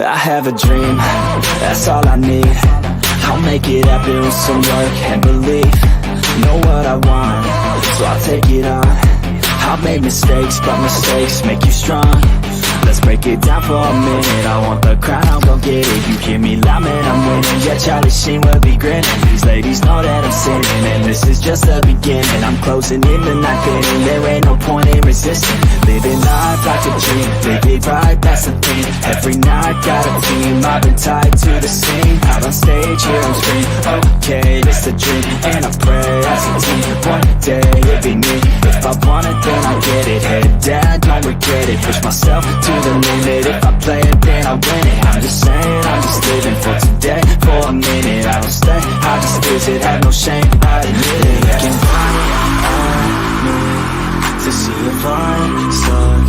I have a dream, that's all I need. I'll make it happen with some work and belief. Know what I want, so I'll take it on. I've made mistakes, but mistakes make you strong. Let's break it down for a minute. I want the crown, I'll go get it. You hear me loud, man, I'm winning. Yeah, Charlie Sheen will be grinning. These ladies know that I'm sinning, and this is just the beginning. I'm closing in the night inning. There ain't no point in resisting. Living life like a dream, live it right, that's the thing. Every night got a team, I've been tied to the scene. Out on stage, here on screen. Okay, it's a dream, and I pray as a team. One day it'll be me. If I want it, then I'll get it. Head down, don't regret it. Push myself to the limit. If I play it, then I win it. I'm just saying, I'm just living for today. For a minute, I don't stay, I just visit. Have no shame, I admit it. Looking right at me to see if I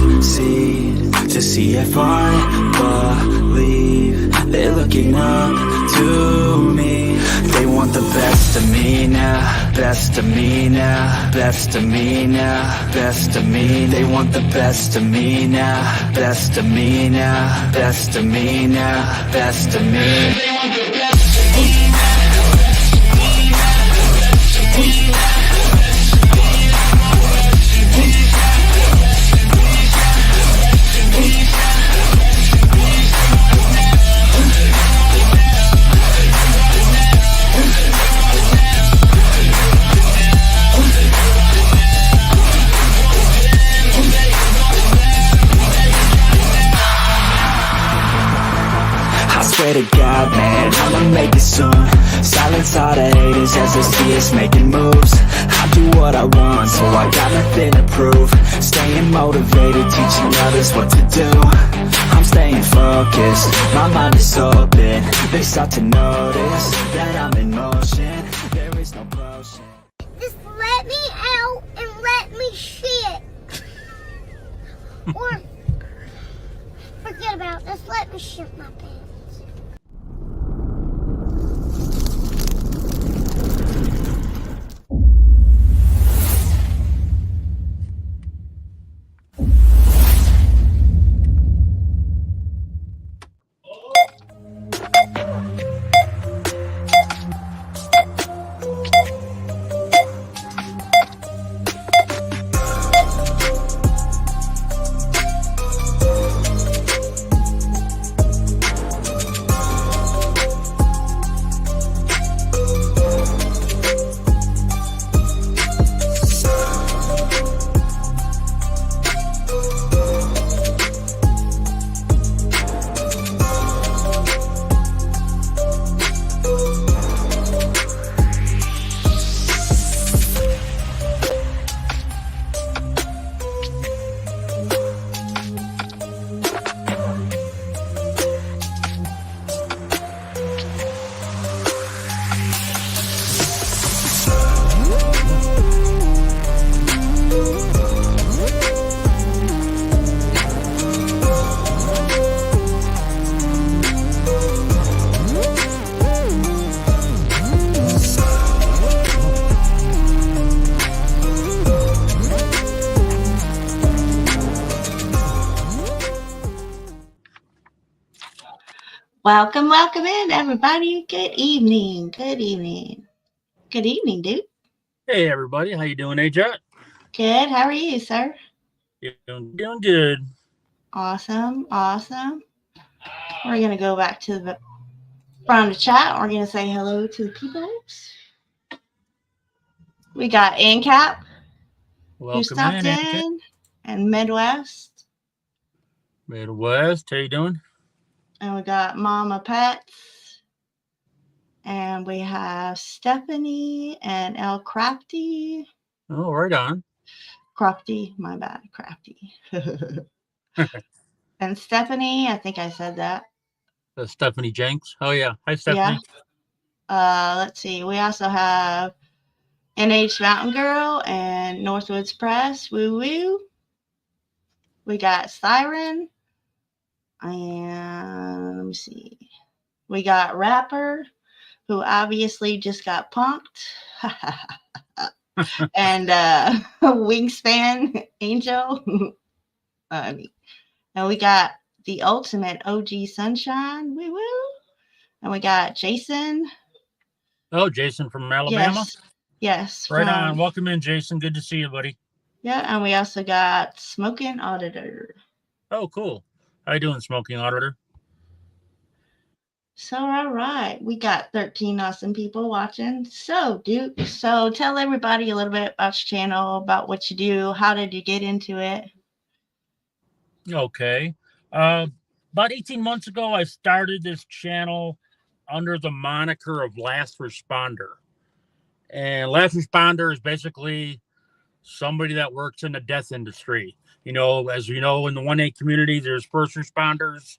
succeed, to see if I believe. They're looking up to me. They want the best of me now, best of me now, best of me now, best of me. They want the best of me now, best of me now, best of me now, best of me. They want the best of me now. Swear to God, man, I'ma make it soon. Silence all the haters as they see us making moves. I do what I want, so I got nothing to prove. Staying motivated, teaching others what to do. I'm staying focused, my mind is open. They start to notice that I'm in motion. There is no potion. Just let me out and let me shit. Or forget about this, let me shit my pants. Welcome in, everybody. Good evening, dude. Hey, everybody. How you doing, AJ? Good. How are you, sir? Doing good. Awesome. We're going to go back to the front of the chat. We're going to say hello to the people. We got NCAP, who stopped in, and Midwest. How you doing? And we got Mama Pets. And we have Stephanie and El Crafty. Oh, right on. Crafty, my bad, Crafty. And Stephanie, I think I said that. Stephanie Jenks. Oh, yeah. Hi, Stephanie. Yeah. Let's see. We also have NH Mountain Girl and Northwoods Press. Woo woo. We got Siren. And let me see. We got Rapper, who obviously just got punked. And Wingspan Angel. And we got the ultimate OG Sunshine. Woo woo. And we got Jason. Oh, Jason from Alabama? Yes. Right on. Welcome in, Jason. Good to see you, buddy. Yeah, and we also got Smoking Auditor. Oh, cool. How you doing, Smoking Auditor? So, all right. We got 13 awesome people watching. So, Duke, so tell everybody a little bit about your channel, about what you do. How did you get into it? Okay. About 18 months ago, I started this channel under the moniker of Last Responder. And Last Responder is basically somebody that works in the death industry. You know, as you know, in the 1A community, there's first responders,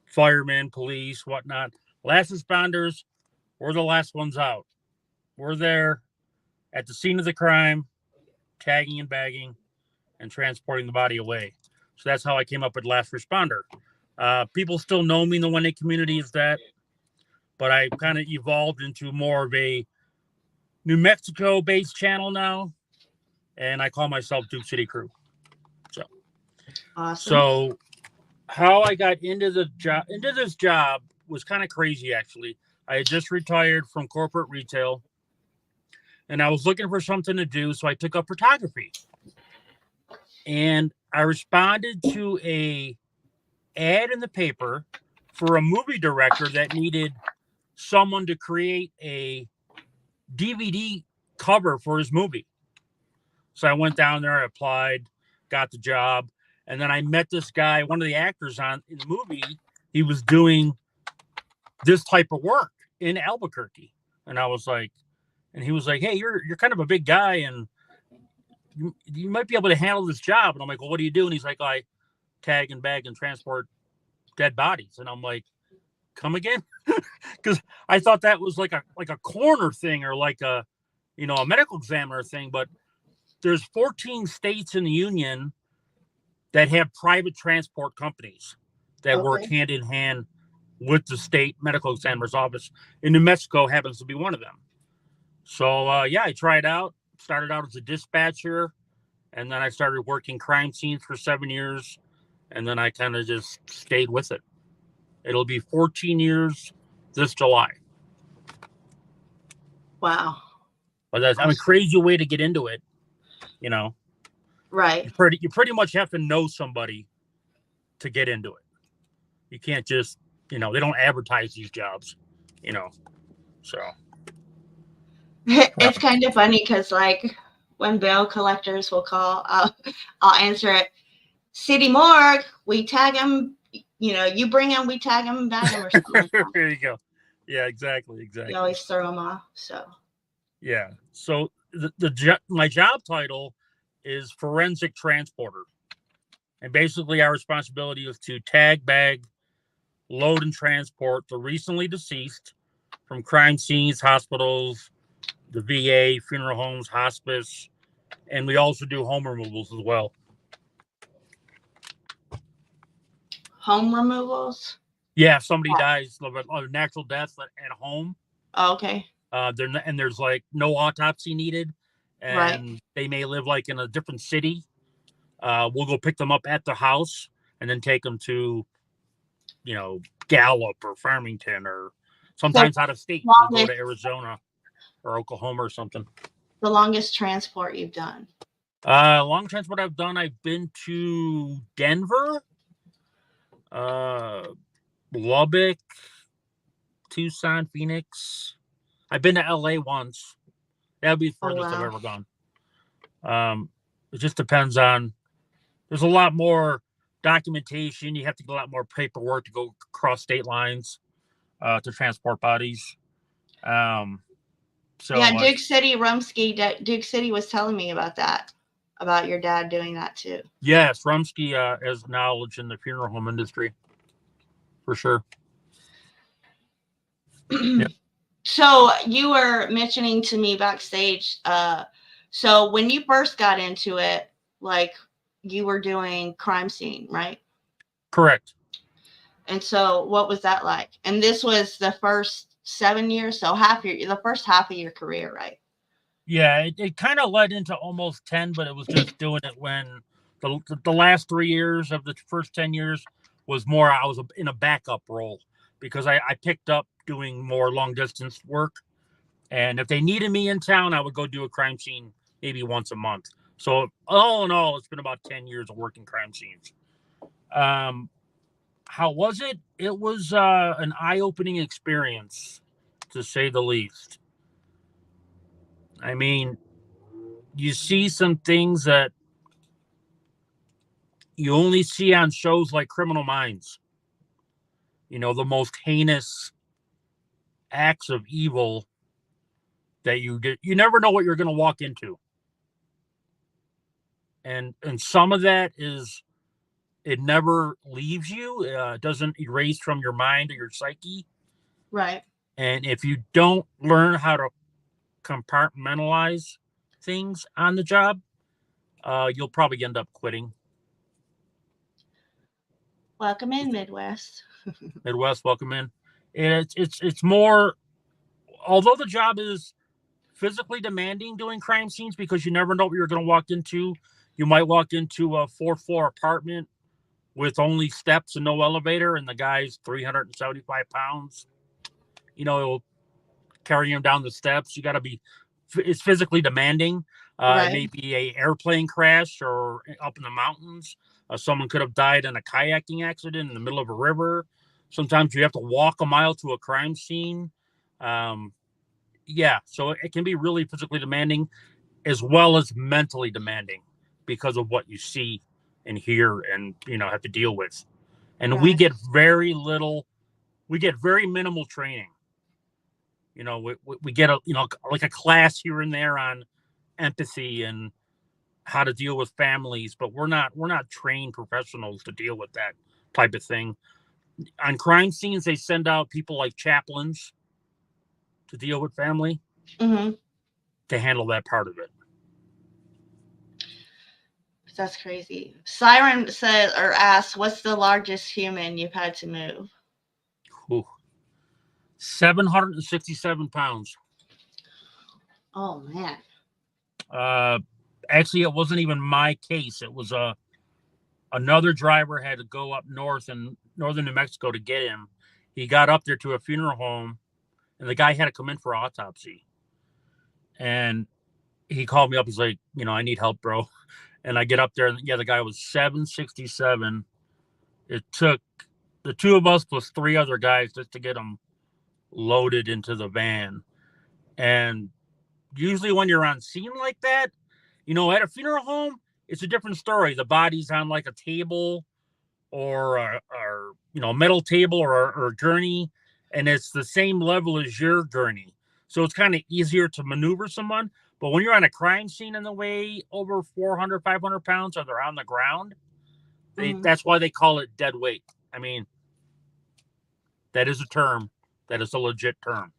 firemen, police, whatnot. Last responders, we're the last ones out. We're there at the scene of the crime, tagging and bagging, and transporting the body away. So that's how I came up with Last Responder. People still know me in the 1A community as that, but I kind of evolved into more of a New Mexico-based channel now, and I call myself Dukecity Crew. So, awesome. So how I got into this job was kind of crazy, actually. I had just retired from corporate retail, and I was looking for something to do, so I took up photography. And I responded to a ad in the paper for a movie director that needed someone to create a DVD cover for his movie. So I went down there, I applied, got the job, and then I met this guy, one of the actors in the movie. He was doing this type of work in Albuquerque, and I was like, and he was like, "Hey, you're kind of a big guy, and you might be able to handle this job." And I'm like, "Well, what do you do?" And he's like, "I tag and bag and transport dead bodies." And I'm like, "Come again?" Because I thought that was like a coroner thing or like a medical examiner thing. But there's 14 states in the union that have private transport companies that work hand in hand with the state medical examiner's office. And New Mexico happens to be one of them. So I tried out. Started out as a dispatcher, and then I started working crime scenes for 7 years, and then I kind of just stayed with it. It'll be 14 years this July. Wow. But that's a crazy way to get into it, you know. Right. You pretty much have to know somebody to get into it. You can't just, they don't advertise these jobs, so. It's kind of funny because, like, when bill collectors will call, I'll answer it. City morgue, we tag them. You bring them, we tag them, bag them, or something like that. There you go. Yeah, exactly. You always throw them off. So. Yeah. So my job title is forensic transporter, and basically our responsibility is to tag, bag, load, and transport the recently deceased from crime scenes, hospitals, the VA, funeral homes, hospice, and we also do home removals as well. Home removals? Yeah, if somebody dies of a natural death at home. Oh, okay. There's like no autopsy needed, and they may live like in a different city. We'll go pick them up at the house and then take them to, Gallup or Farmington or sometimes out of state. We'll go to Arizona or Oklahoma or something. The longest transport you've done? Long transport I've done, I've been to Denver, Lubbock, Tucson, Phoenix. I've been to LA once. That would be the furthest I've ever gone. It just depends on, there's a lot more documentation. You have to get a lot more paperwork to go across state lines to transport bodies. Dukecity, Rumsky, Dukecity was telling me about that, about your dad doing that too. Yes, Rumsky has knowledge in the funeral home industry, for sure. Yep. So you were mentioning to me backstage, so when you first got into it, like you were doing crime scene, right? Correct. And so what was that like? And this was the first 7 years, so the first half of your career, right? Yeah, it kind of led into almost 10, but it was just doing it when The last 3 years of the first 10 years was more, I was in a backup role because I picked up doing more long distance work. And if they needed me in town, I would go do a crime scene maybe once a month. So all in all, it's been about 10 years of working crime scenes. How was it? It was an eye-opening experience, to say the least. I mean, you see some things that you only see on shows like Criminal Minds. You know, the most heinous acts of evil that you never know what you're going to walk into. And some of that is, it never leaves you. It doesn't erase from your mind or your psyche. Right. And if you don't learn how to compartmentalize things on the job, you'll probably end up quitting. Welcome in, Midwest. Midwest, welcome in. And it's more, although the job is physically demanding doing crime scenes because you never know what you're going to walk into. You might walk into a 4-floor apartment with only steps and no elevator, and the guy's 375 pounds. You know, it'll carry him down the steps. You got to be, it's physically demanding. Right. It may be a airplane crash or up in the mountains. Someone could have died in a kayaking accident in the middle of a river. Sometimes you have to walk a mile to a crime scene. Yeah, so it can be really physically demanding as well as mentally demanding because of what you see and hear and, you know, have to deal with. And Right. we get very minimal training. You know, we get like a class here and there on empathy and how to deal with families, but we're not trained professionals to deal with that type of thing. On crime scenes, they send out people like chaplains to deal with family, Mm-hmm. to handle that part of it. That's crazy. Siren said or asked, "What's the largest human you've had to move?" Ooh. 767 pounds. Oh man. Actually, it wasn't even my case. It was another driver had to go up north in northern New Mexico to get him. He got up there to a funeral home, and the guy had to come in for autopsy. And he called me up. He's like, you know, I need help, bro. And I get up there, and yeah, the guy was 767. It took the two of us plus 3 other guys just to get him loaded into the van. And usually when you're on scene like that, you know, at a funeral home, it's a different story. The body's on like a table or a metal table or a gurney, and it's the same level as your gurney. So it's kind of easier to maneuver someone. But when you're on a crime scene and they weigh over 400, 500 pounds, or they're on the ground, that's why they call it dead weight. I mean, that is a term. That is a legit term.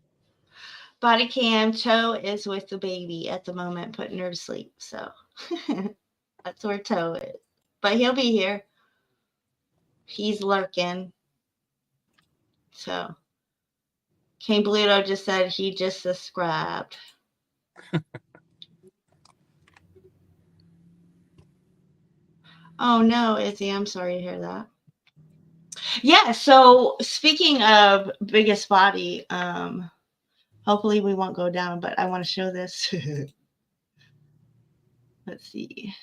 Body cam, Toe is with the baby at the moment, putting her to sleep. So that's where Toe is. But he'll be here. He's lurking. So King Bluto just said he just subscribed. Oh no, Izzy, I'm sorry to hear that. Yeah, so speaking of biggest body, hopefully we won't go down, but I want to show this. Let's see.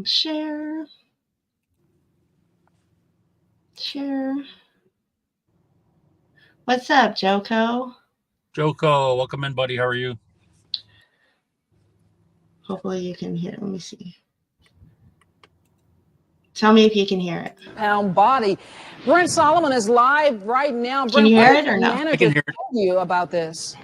Share. What's up, Joko? Joko, welcome in, buddy. How are you? Hopefully you can hear it. Let me see. Tell me if you can hear it. Pound body. Brent Solomon is live right now. Can Brent, you hear what it did or the no? manager I can hear it. tell you about this?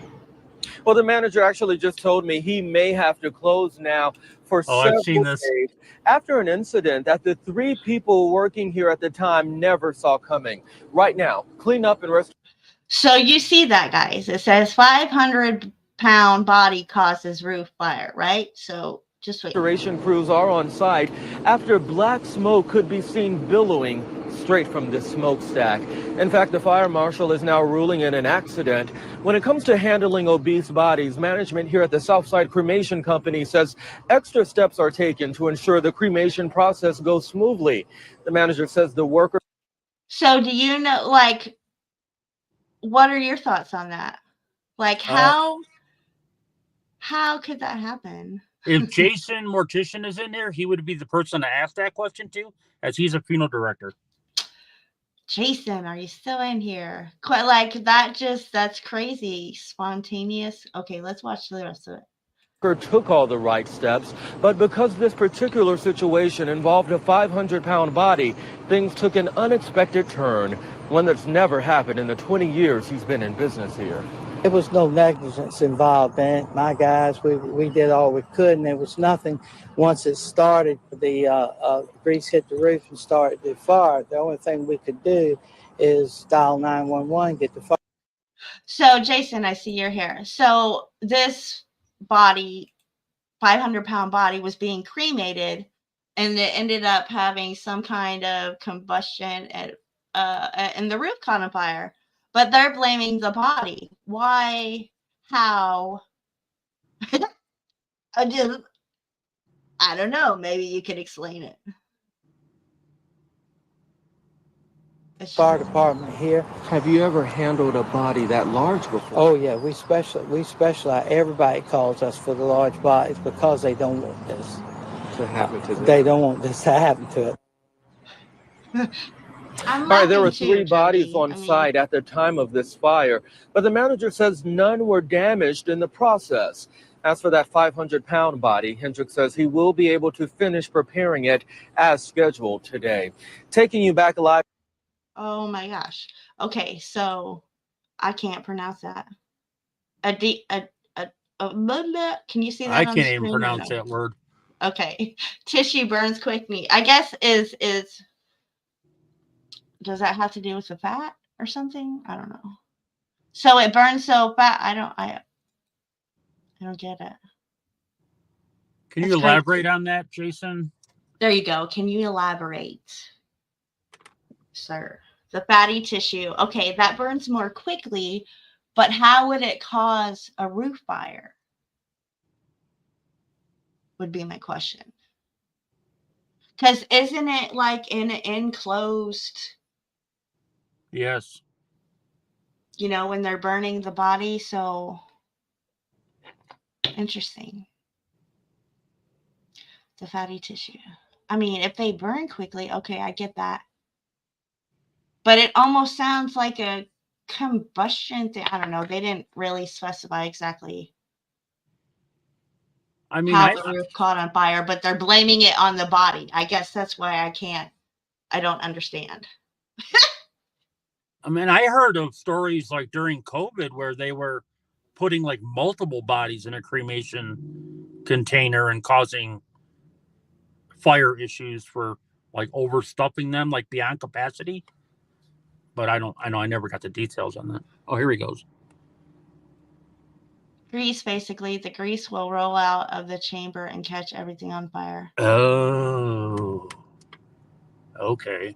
Well, the manager actually just told me he may have to close now for several days after an incident that the 3 people working here at the time never saw coming. Right now, cleanup and rescue. So you see that, guys. It says 500-pound body causes roof fire, right? So just wait. Restoration crews are on site after black smoke could be seen billowing straight from this smokestack. In fact, the fire marshal is now ruling it an accident. When it comes to handling obese bodies, management here at the Southside Cremation Company says extra steps are taken to ensure the cremation process goes smoothly. The manager says the workers. So do you know, like, what are your thoughts on that? Like, how could that happen? If Jason Mortician is in there, he would be the person to ask that question to, as he's a funeral director. Jason, are you still in here? Quite like that. That's crazy. Spontaneous. Okay, let's watch the rest of it. Took all the right steps, but because this particular situation involved a 500-pound body, things took an unexpected turn, one that's never happened in the 20 years he's been in business here. There was no negligence involved in it. My guys, we did all we could, and there was nothing. Once it started, the grease hit the roof and started the fire. The only thing we could do is dial 911, get the fire. So, Jason, I see your hair. So this body, 500-pound body, was being cremated, and it ended up having some kind of combustion and the roof caught on fire. But they're blaming the body. Why? How? I don't know. Maybe you could explain it. Fire department here. Have you ever handled a body that large before? Oh yeah, we specialize. Everybody calls us for the large bodies because they don't want this to happen to them. They don't want this to happen to it. All right, there were 3 bodies on site at the time of this fire, but the manager says none were damaged in the process. As for that 500-pound body, Hendrick says he will be able to finish preparing it as scheduled today. Taking you back alive. Oh my gosh. Okay, so I can't pronounce that. Can you see that? I can't even pronounce that word. Okay. Tissue burns quickly. I guess is does that have to do with the fat or something? I don't know. So it burns so fast. I don't get it. Can you elaborate on that, Jason? There you go. Can you elaborate, sir? The fatty tissue. Okay, that burns more quickly, but how would it cause a roof fire? Would be my question. Because isn't it like in an enclosed? Yes. You know, when they're burning the body, so interesting. The fatty tissue. I mean, if they burn quickly, okay, I get that. But it almost sounds like a combustion thing. I don't know. They didn't really specify exactly how the roof caught on fire, but they're blaming it on the body. I guess that's why I don't understand. I mean, I heard of stories like during COVID where they were putting like multiple bodies in a cremation container and causing fire issues for like overstuffing them, like beyond capacity. But I never got the details on that. Oh, here he goes. Grease, basically, the grease will roll out of the chamber and catch everything on fire. Oh, okay.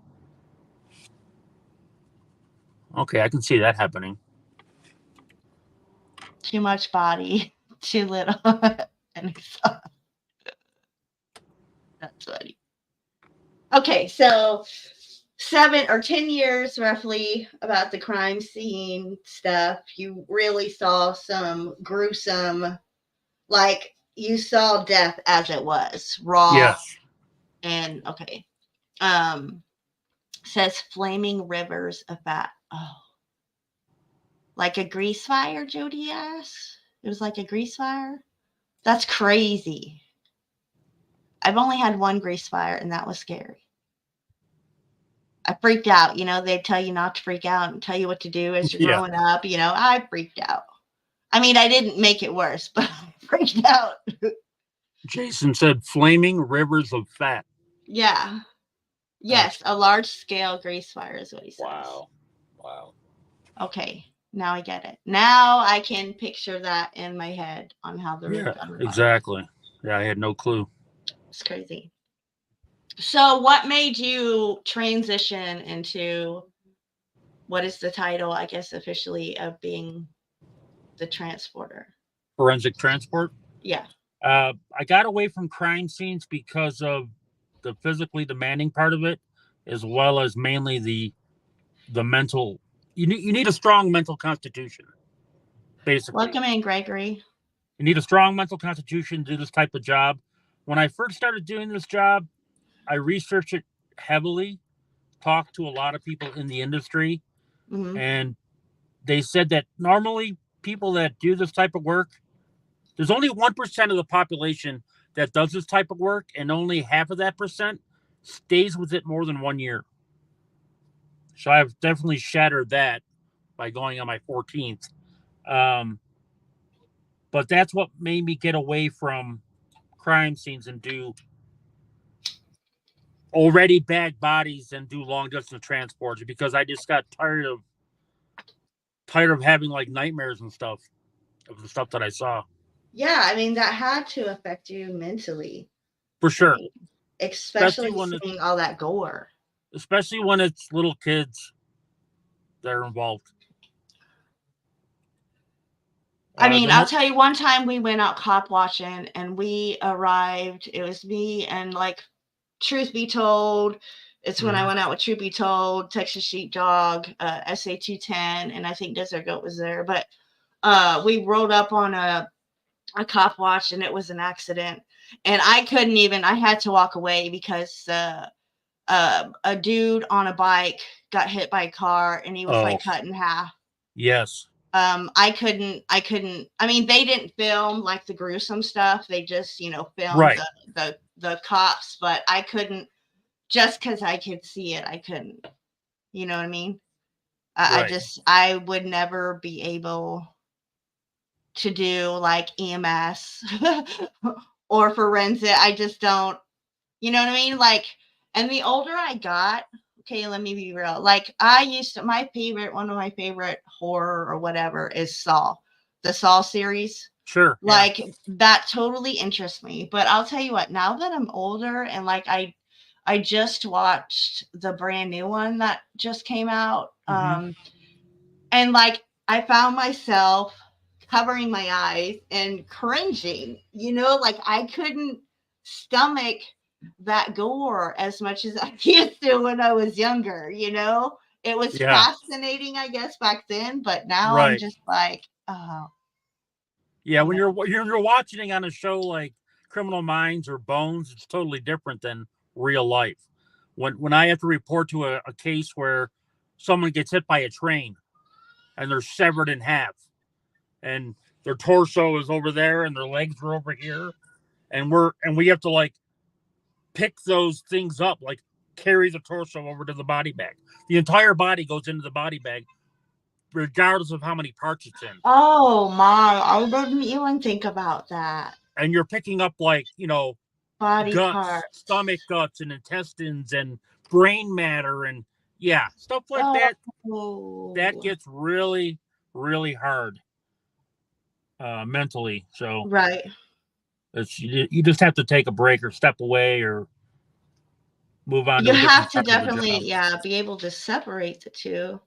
Okay, I can see that happening. Too much body, too little. And that's funny. Okay, so 7 or 10 years roughly about the crime scene stuff. You really saw some gruesome, like you saw death as it was, raw. Yes. And okay. Says flaming rivers of fat. Oh. Like a grease fire, Jody asked? It was like a grease fire? That's crazy. I've only had one grease fire, and that was scary. I freaked out. You know, they tell you not to freak out and tell you what to do as you're growing up. You know, I freaked out. I mean, I didn't make it worse, but I freaked out. Jason said flaming rivers of fat. Yeah. Yes, a large-scale grease fire is what he says. Wow. Okay, now I get it. Now I can picture that in my head on how the roof got on fire. Exactly. Yeah, I had no clue. It's crazy. So what made you transition into, what is the title, I guess, officially, of being the transporter? Forensic transport. Yeah. I got away from crime scenes because of the physically demanding part of it, as well as mainly the mental. You need a strong mental constitution, basically. Welcome in, Gregory. You need a strong mental constitution to do this type of job. When I first started doing this job, I researched it heavily, talked to a lot of people in the industry, Mm-hmm. and they said that normally people that do this type of work, there's only 1% of the population that does this type of work, and only half of that percent stays with it more than 1 year. So I've definitely shattered that by going on my 14th. But that's what made me get away from crime scenes and do already bagged bodies and do long distance transports, because I just got tired of having like nightmares and stuff of the stuff that I saw. Yeah, I mean, that had to affect you mentally. For sure. I mean, especially seeing all that gore. Especially when it's little kids that are involved. I mean, I'll tell you, one time we went out cop watching and we arrived, it was me and, like, Truth Be Told, it's when I went out with Truth Be Told, Texas Sheepdog, SA-210, and I think Desert Goat was there. But we rolled up on a cop watch and it was an accident. And I had to walk away because a dude on a bike got hit by a car and he was like cut in half. Yes. I couldn't, I mean, they didn't film like the gruesome stuff. They just, filmed right. the cops, but I couldn't, just because I could see it, I couldn't, you know what I mean? Right. I would never be able to do like EMS or forensic. I just don't, you know what I mean? Like, and the older I got, okay, let me be real. Like, one of my favorite horror or whatever is Saw, the Saw series. Sure. Like, that totally interests me. But I'll tell you what, now that I'm older and like I just watched the brand new one that just came out. And like, I found myself covering my eyes and cringing, like I couldn't stomach that gore as much as I used to when I was younger. It was fascinating, I guess, back then, but now I'm just like, oh. Yeah, when you're watching on a show like Criminal Minds or Bones, it's totally different than real life. When I have to report to a case where someone gets hit by a train and they're severed in half, and their torso is over there and their legs are over here, and we have to like pick those things up, like carry the torso over to the body bag. The entire body goes into the body bag, regardless of how many parts it's in. Oh my, I didn't even think about that. And you're picking up like, body guts, parts, stomach guts and intestines and brain matter and stuff like that. That gets really, really hard mentally. So right. You just have to take a break or step away or move on. You have to definitely, be able to separate the two.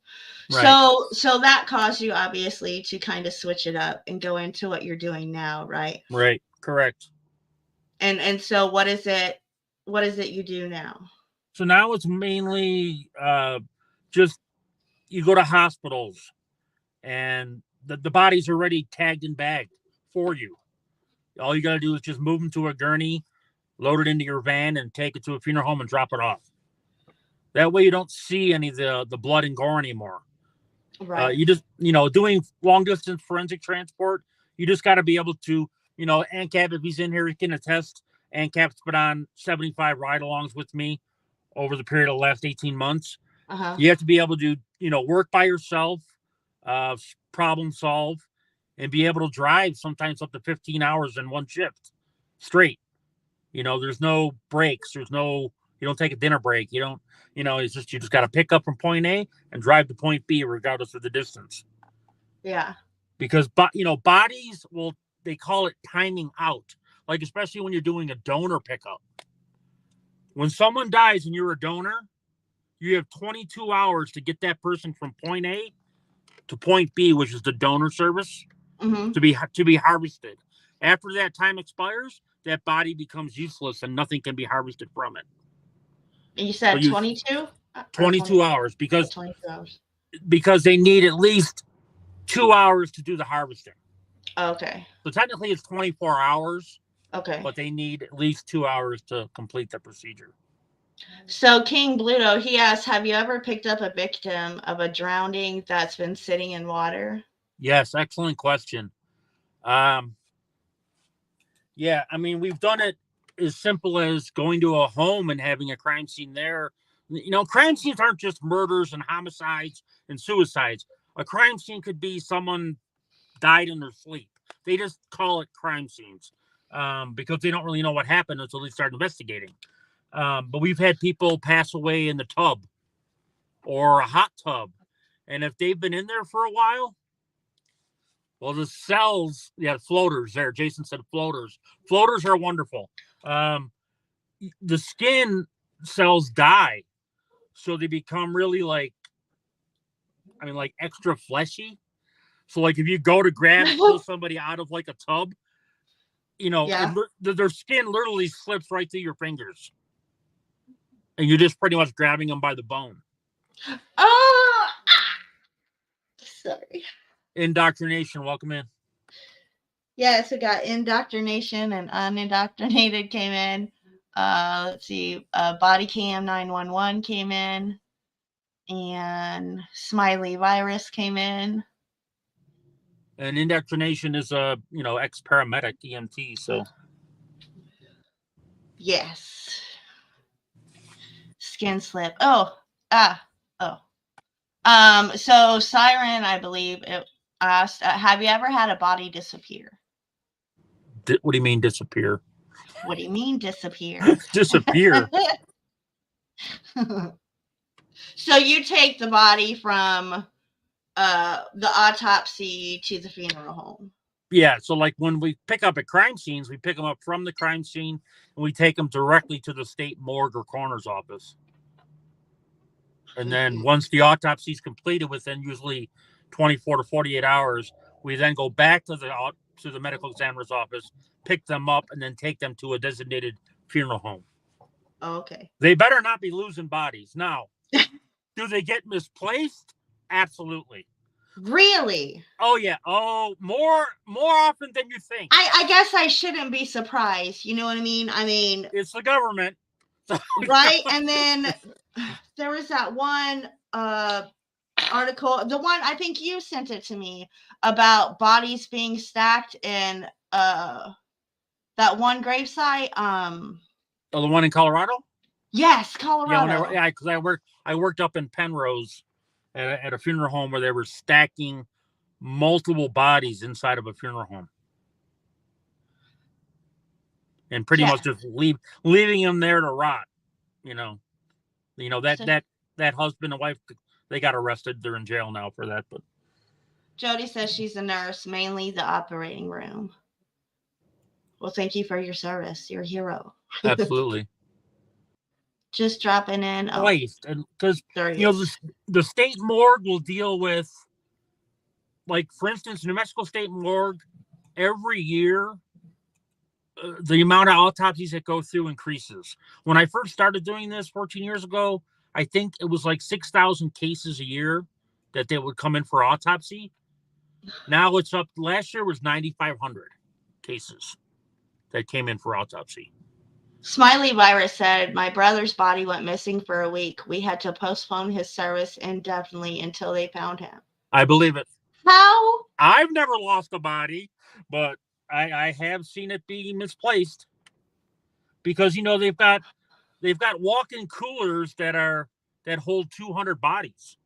Right. So that caused you obviously to kind of switch it up and go into what you're doing now, right? Right. Correct. And so what is it you do now? So now it's mainly just you go to hospitals and the body's already tagged and bagged for you. All you got to do is just move them to a gurney, load it into your van, and take it to a funeral home and drop it off. That way you don't see any of the blood and gore anymore. Right. You just, doing long distance forensic transport, you just got to be able to, ANCAP, if he's in here, he can attest. ANCAP's been on 75 ride-alongs with me over the period of the last 18 months. You have to be able to, work by yourself, problem solve, and be able to drive sometimes up to 15 hours in one shift straight. There's no breaks. You don't take a dinner break. You just got to pick up from point A and drive to point B regardless of the distance. Yeah. Because, bodies they call it timing out. Like, especially when you're doing a donor pickup. When someone dies and you're a donor, you have 22 hours to get that person from point A to point B, which is the donor service, to be harvested. After that time expires, that body becomes useless and nothing can be harvested from it. You said 22? 22 hours because 22 hours. Because they need at least 2 hours to do the harvesting. Okay. So technically it's 24 hours. Okay. But they need at least 2 hours to complete the procedure. So King Bluto, he asks, have you ever picked up a victim of a drowning that's been sitting in water? Yes, excellent question. Yeah, I mean, we've done it as simple as going to a home and having a crime scene there. You know, crime scenes aren't just murders and homicides and suicides. A crime scene could be someone died in their sleep. They just call it crime scenes because they don't really know what happened until they start investigating. But we've had people pass away in the tub or a hot tub. And if they've been in there for a while, well, the cells, floaters there. Jason said floaters. Floaters are wonderful. The skin cells die. So they become really like extra fleshy. So like if you go to grab and pull somebody out of like a tub, you know, their skin literally slips right through your fingers. And you're just pretty much grabbing them by the bone. Oh, sorry. Indoctrination, welcome in. Yes, we got indoctrination and unindoctrinated came in. Let's see. Body Cam 911 came in. And Smiley Virus came in. And indoctrination is a, ex-paramedic EMT, so. Yes. Skin slip. So Siren, I believe, it asked, have you ever had a body disappear? What do you mean disappear? What do you mean disappear? Disappear. So you take the body from the autopsy to the funeral home. Yeah, so like when we pick up at crime scenes, we pick them up from the crime scene and we take them directly to the state morgue or coroner's office. And then once the autopsy is completed within usually 24 to 48 hours, we then go back to the medical examiner's office, pick them up, and then take them to a designated funeral home. Okay. They better not be losing bodies. Now, do they get misplaced? Absolutely. Really? Oh, yeah. Oh, more often than you think. I guess I shouldn't be surprised. You know what I mean? I mean, it's the government. Right? And then there was that one article, the one, I think you sent it to me, about bodies being stacked in that one gravesite. The one in Colorado? Yes, Colorado. Yeah, because I worked up in Penrose at a funeral home where they were stacking multiple bodies inside of a funeral home. And pretty much just leaving them there to rot. That husband and wife, they got arrested. They're in jail now for that. But Jody says she's a nurse, mainly the operating room. Well, thank you for your service. You're a hero. Absolutely. Just dropping in. Because the state morgue will deal with, like, for instance, New Mexico State Morgue, every year, the amount of autopsies that go through increases. When I first started doing this 14 years ago, I think it was like 6,000 cases a year that they would come in for autopsy. Now it's up. Last year was 9,500 cases that came in for autopsy. Smiley Virus said, my brother's body went missing for a week. We had to postpone his service indefinitely until they found him. I believe it. How? I've never lost a body, but I have seen it be misplaced because, they've got walk-in coolers that hold 200 bodies.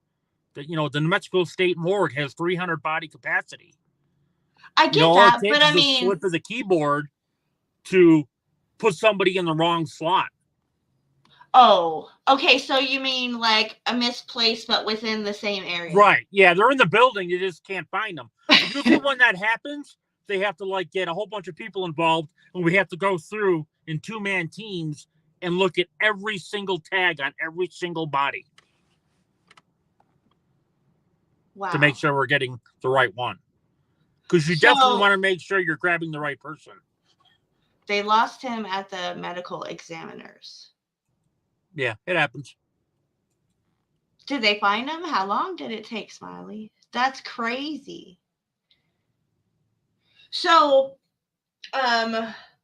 The New Mexico State Morgue has 300 body capacity. I get that, but I mean, flip of the keyboard to put somebody in the wrong slot. Oh, okay. So you mean like a misplaced, but within the same area? Right. Yeah, they're in the building. You just can't find them. Usually when that happens, they have to get a whole bunch of people involved, and we have to go through in 2-man teams and look at every single tag on every single body to make sure we're getting the right one. Because you definitely want to make sure you're grabbing the right person. They lost him at the medical examiners. Yeah, it happens. Did they find him? How long did it take, Smiley? That's crazy. So,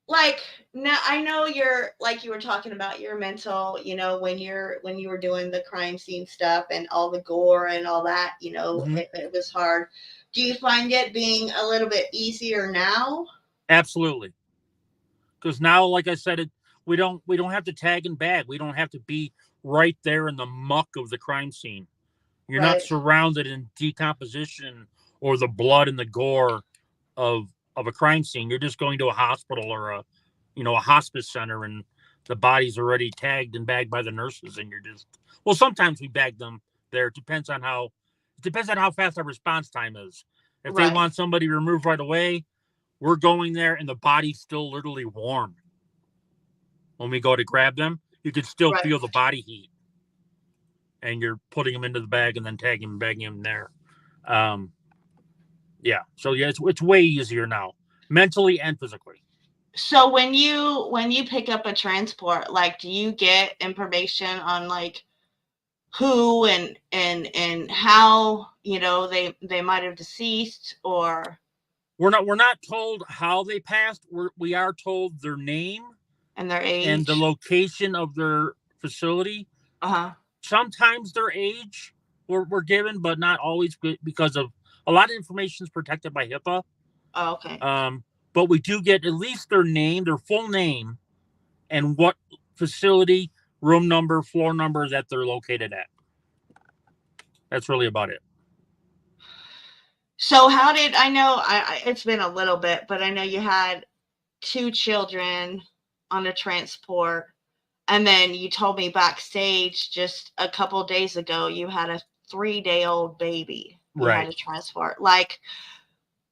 like, now I know you're, like you were talking about your mental, you know, when you were doing the crime scene stuff and all the gore and all that, you know, it was hard. Do you find it being a little bit easier now? Absolutely. Because now, like I said, we don't have to tag and bag. We don't have to be right there in the muck of the crime scene. You're not surrounded in decomposition or the blood and the gore of a crime scene. You're just going to a hospital or a hospice center, and the body's already tagged and bagged by the nurses, and you're just, well, sometimes we bag them there. It depends on how fast our response time is. If they want somebody removed right away, we're going there and the body's still literally warm. When we go to grab them, you can still feel the body heat. And you're putting them into the bag and then tagging and bagging them there. Yeah. So yeah, it's way easier now, mentally and physically. So when you pick up a transport, like, do you get information on like who and how, you know, they might have deceased? Or we're not told how they passed. We are told their name and their age and the location of their facility. Sometimes their age we're given, but not always, because of a lot of information is protected by HIPAA. Oh, okay. But we do get at least their name, their full name, and what facility, room number, floor number that they're located at. That's really about it. So how did, I know it's been a little bit, but I know you had 2 children on a transport. And then you told me backstage just a couple of days ago, you had a 3-day-old baby. You had a transport. Like,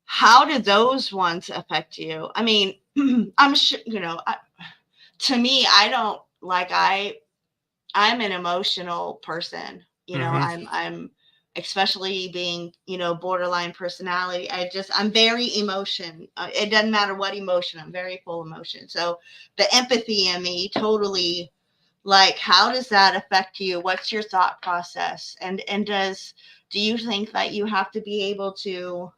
how did those ones affect you? I mean, I'm sure, you know, to me, I don't, like, I'm an emotional person. You know, I'm especially being, you know, borderline personality. I'm very emotion. It doesn't matter what emotion. I'm very full emotion. So the empathy in me totally, like, how does that affect you? What's your thought process? And do you think that you have to be able to,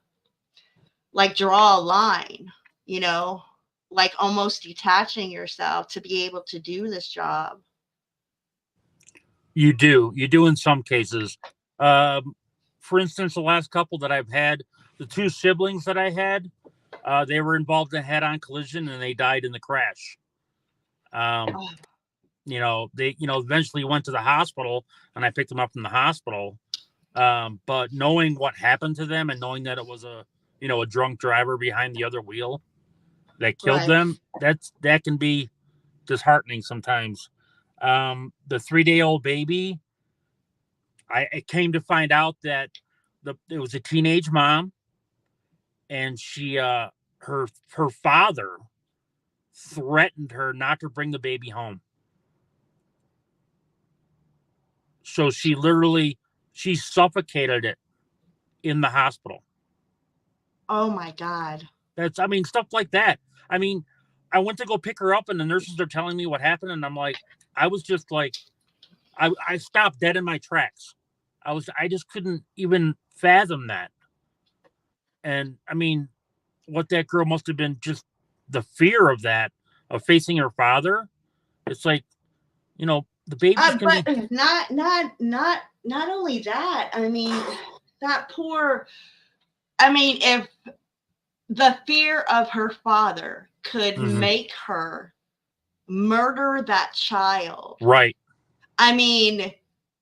like, draw a line, you know, like almost detaching yourself to be able to do this job? You do in some cases. For instance, the last couple that I've had, the 2 siblings that I had, they were involved in a head-on collision and they died in the crash. You know, they, you know, eventually went to the hospital and I picked them up from the hospital. But knowing what happened to them and knowing that it was a drunk driver behind the other wheel that killed them, that can be disheartening sometimes. The 3-day-old baby, I came to find out that it was a teenage mom, and she her father threatened her not to bring the baby home. So she suffocated it in the hospital. Oh my God. Stuff like that. I went to go pick her up and the nurses are telling me what happened. And I'm like, I was just like, I stopped dead in my tracks. I just couldn't even fathom that. And what that girl must have been, just the fear of that, of facing her father. It's like, the baby's but not only that. That poor. If the fear of her father could make her murder that child, right?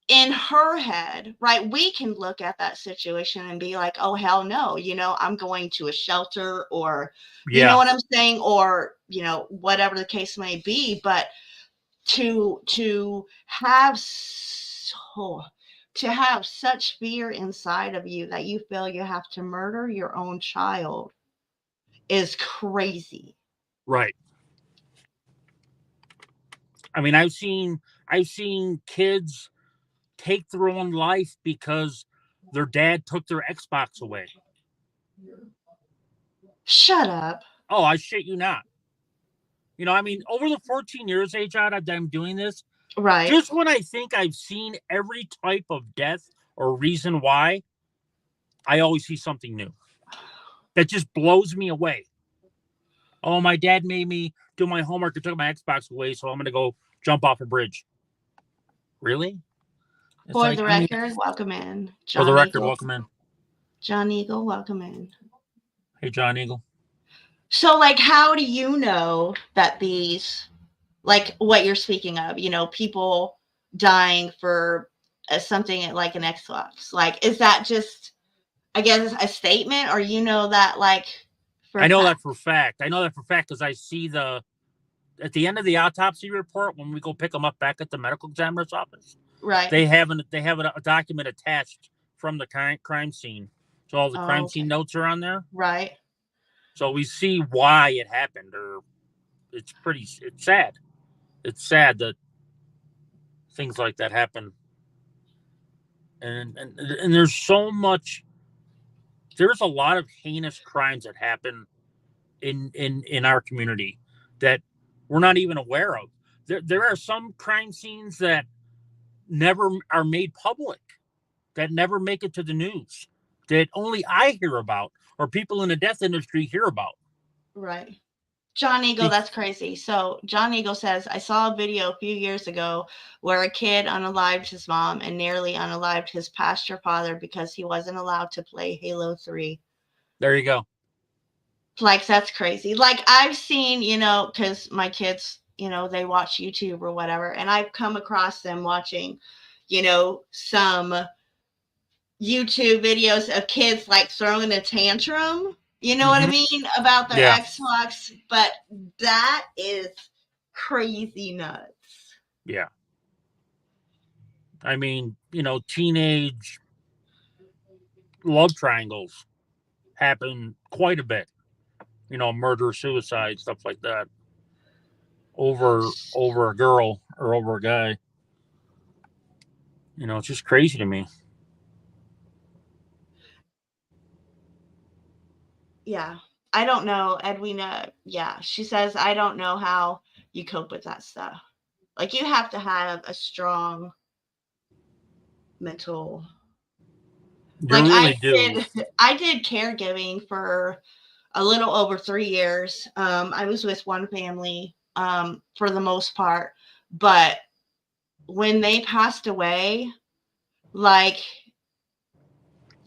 In her head, right, we can look at that situation and be like, oh, hell no, I'm going to a shelter, or, you know what I'm saying? Or, whatever the case may be. But to have such fear inside of you that you feel you have to murder your own child is crazy. Right. I mean, I've seen kids take their own life because their dad took their Xbox away. Shut up. Oh, I shit you not. You know, I mean, over the 14 years, I'm doing this, Right. just when I think I've seen every type of death or reason why, I always see something new that just blows me away. Oh, my dad made me do my homework and took my Xbox away, so I'm going to go jump off a bridge. Really? For the record, welcome in. For the record, welcome in. John Eagle, welcome in. Hey, John Eagle. So, like, how do you know that these, like what you're speaking of, you know, people dying for something like an Xbox? Like, is that just, I guess, a statement, or you know that, like, I know that for a fact. I know that for a fact because I see at the end of the autopsy report, when we go pick them up back at the medical examiner's office, right? They have a document attached from the crime scene, so all the crime scene notes are on there, right? So we see why it happened, or it's sad. It's sad that things like that happen, and there's so much. There's a lot of heinous crimes that happen in our community that we're not even aware of. There are some crime scenes that never are made public, that never make it to the news, that only I hear about, or people in the death industry hear about. Right. John Eagle, that's crazy. So John Eagle says, I saw a video a few years ago where a kid unalived his mom and nearly unalived his pastor father because he wasn't allowed to play Halo 3. There you go. Like, that's crazy. Like, I've seen, you know, because my kids, you know, they watch YouTube or whatever, and I've come across them watching, you know, some YouTube videos of kids like throwing a tantrum. You know what I mean? About their Xbox, but that is crazy nuts. Yeah. I mean, you know, teenage love triangles happen quite a bit. You know, murder, suicide, stuff like that. Over a girl or over a guy. You know, it's just crazy to me. Yeah. I don't know, Edwina. Yeah. She says, I don't know how you cope with that stuff. Like, you have to have a strong mental. You really do. I did caregiving for a little over 3 years. I was with one family for the most part, but when they passed away, like,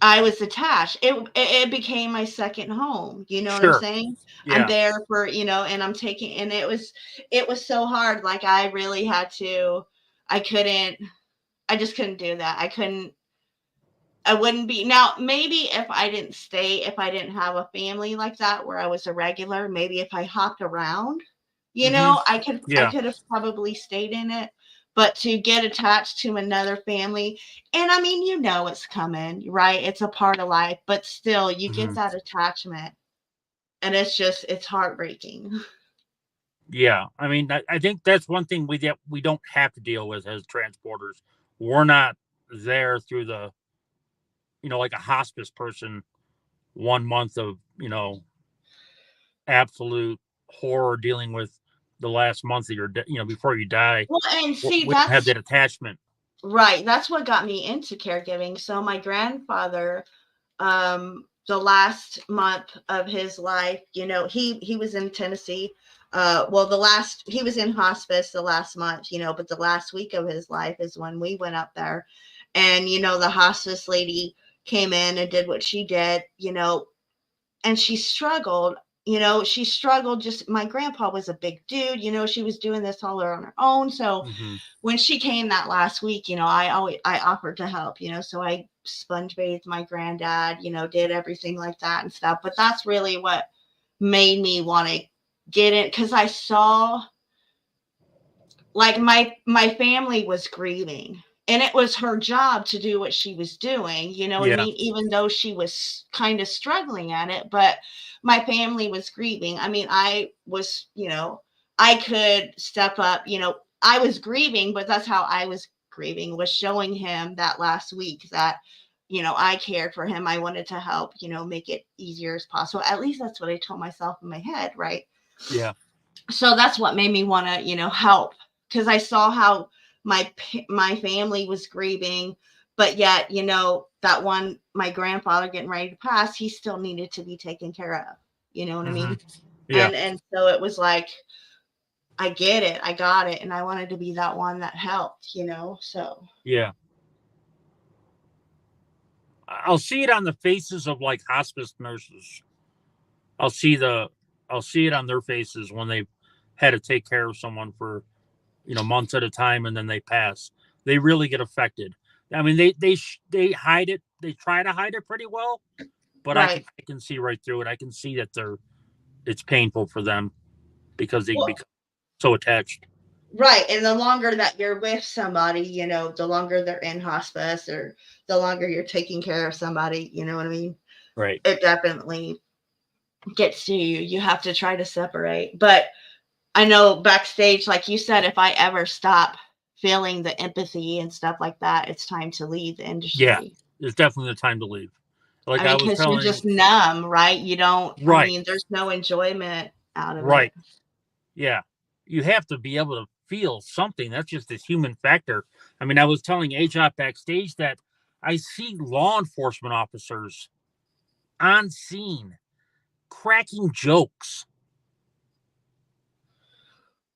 I was attached. It became my second home. You know what I'm saying? Yeah. I'm there for, you know, and I'm taking, and it was so hard. Like, I really had to, I just couldn't do that. I wouldn't be. Now, maybe if I didn't have a family like that where I was a regular, maybe if I hopped around, you know, I could have probably stayed in it. But to get attached to another family, and I mean, you know, it's coming, right? It's a part of life, but still, you get that attachment, and it's heartbreaking. Yeah, I mean, I think that's one thing we don't have to deal with as transporters. We're not there through the, you know, like a hospice person, 1 month of, you know, absolute horror dealing with the last month of your, you know, before you die. Well, and see, we have that attachment. Right. That's what got me into caregiving. So my grandfather, the last month of his life, you know, he was in Tennessee. He was in hospice the last month, you know, but the last week of his life is when we went up there. And, you know, the hospice lady came in and did what she did, you know, and she struggled. You know, she struggled. Just, my grandpa was a big dude, you know, she was doing this all on her own. So when she came that last week, you know, I offered to help, you know, so I sponge bathed my granddad, you know, did everything like that and stuff. But that's really what made me want to get it, because I saw, like, my family was grieving. And it was her job to do what she was doing, you know what I mean? Even though she was kind of struggling at it, but my family was grieving. I mean, I was, you know, I could step up, you know, I was grieving, but that's how I was grieving, was showing him that last week that, you know, I cared for him. I wanted to help, you know, make it easier as possible. At least that's what I told myself in my head, right? Yeah. So that's what made me want to, you know, help, because I saw how my family was grieving, but yet, you know, that one, my grandfather getting ready to pass, he still needed to be taken care of. You know what I mean? Yeah. And so it was like, I get it, I got it, and I wanted to be that one that helped, you know. So yeah. I'll see it on the faces of like hospice nurses. I'll see it on their faces when they've had to take care of someone for, you know, months at a time, and then they pass. They really get affected. I mean, they hide it. They try to hide it pretty well, but right. I can see right through it. I can see that it's painful for them because they become so attached. Right. And the longer that you're with somebody, you know, the longer they're in hospice, or the longer you're taking care of somebody, you know what I mean? Right. It definitely gets to you. You have to try to separate. But I know backstage, like you said, if I ever stop feeling the empathy and stuff like that, it's time to leave the industry. Yeah, it's definitely the time to leave. Like I mean, I was because you're telling, just numb, right? You don't, right. I mean, there's no enjoyment out of Right. it. Yeah. You have to be able to feel something. That's just this human factor. I mean, I was telling AJOP backstage that I see law enforcement officers on scene cracking jokes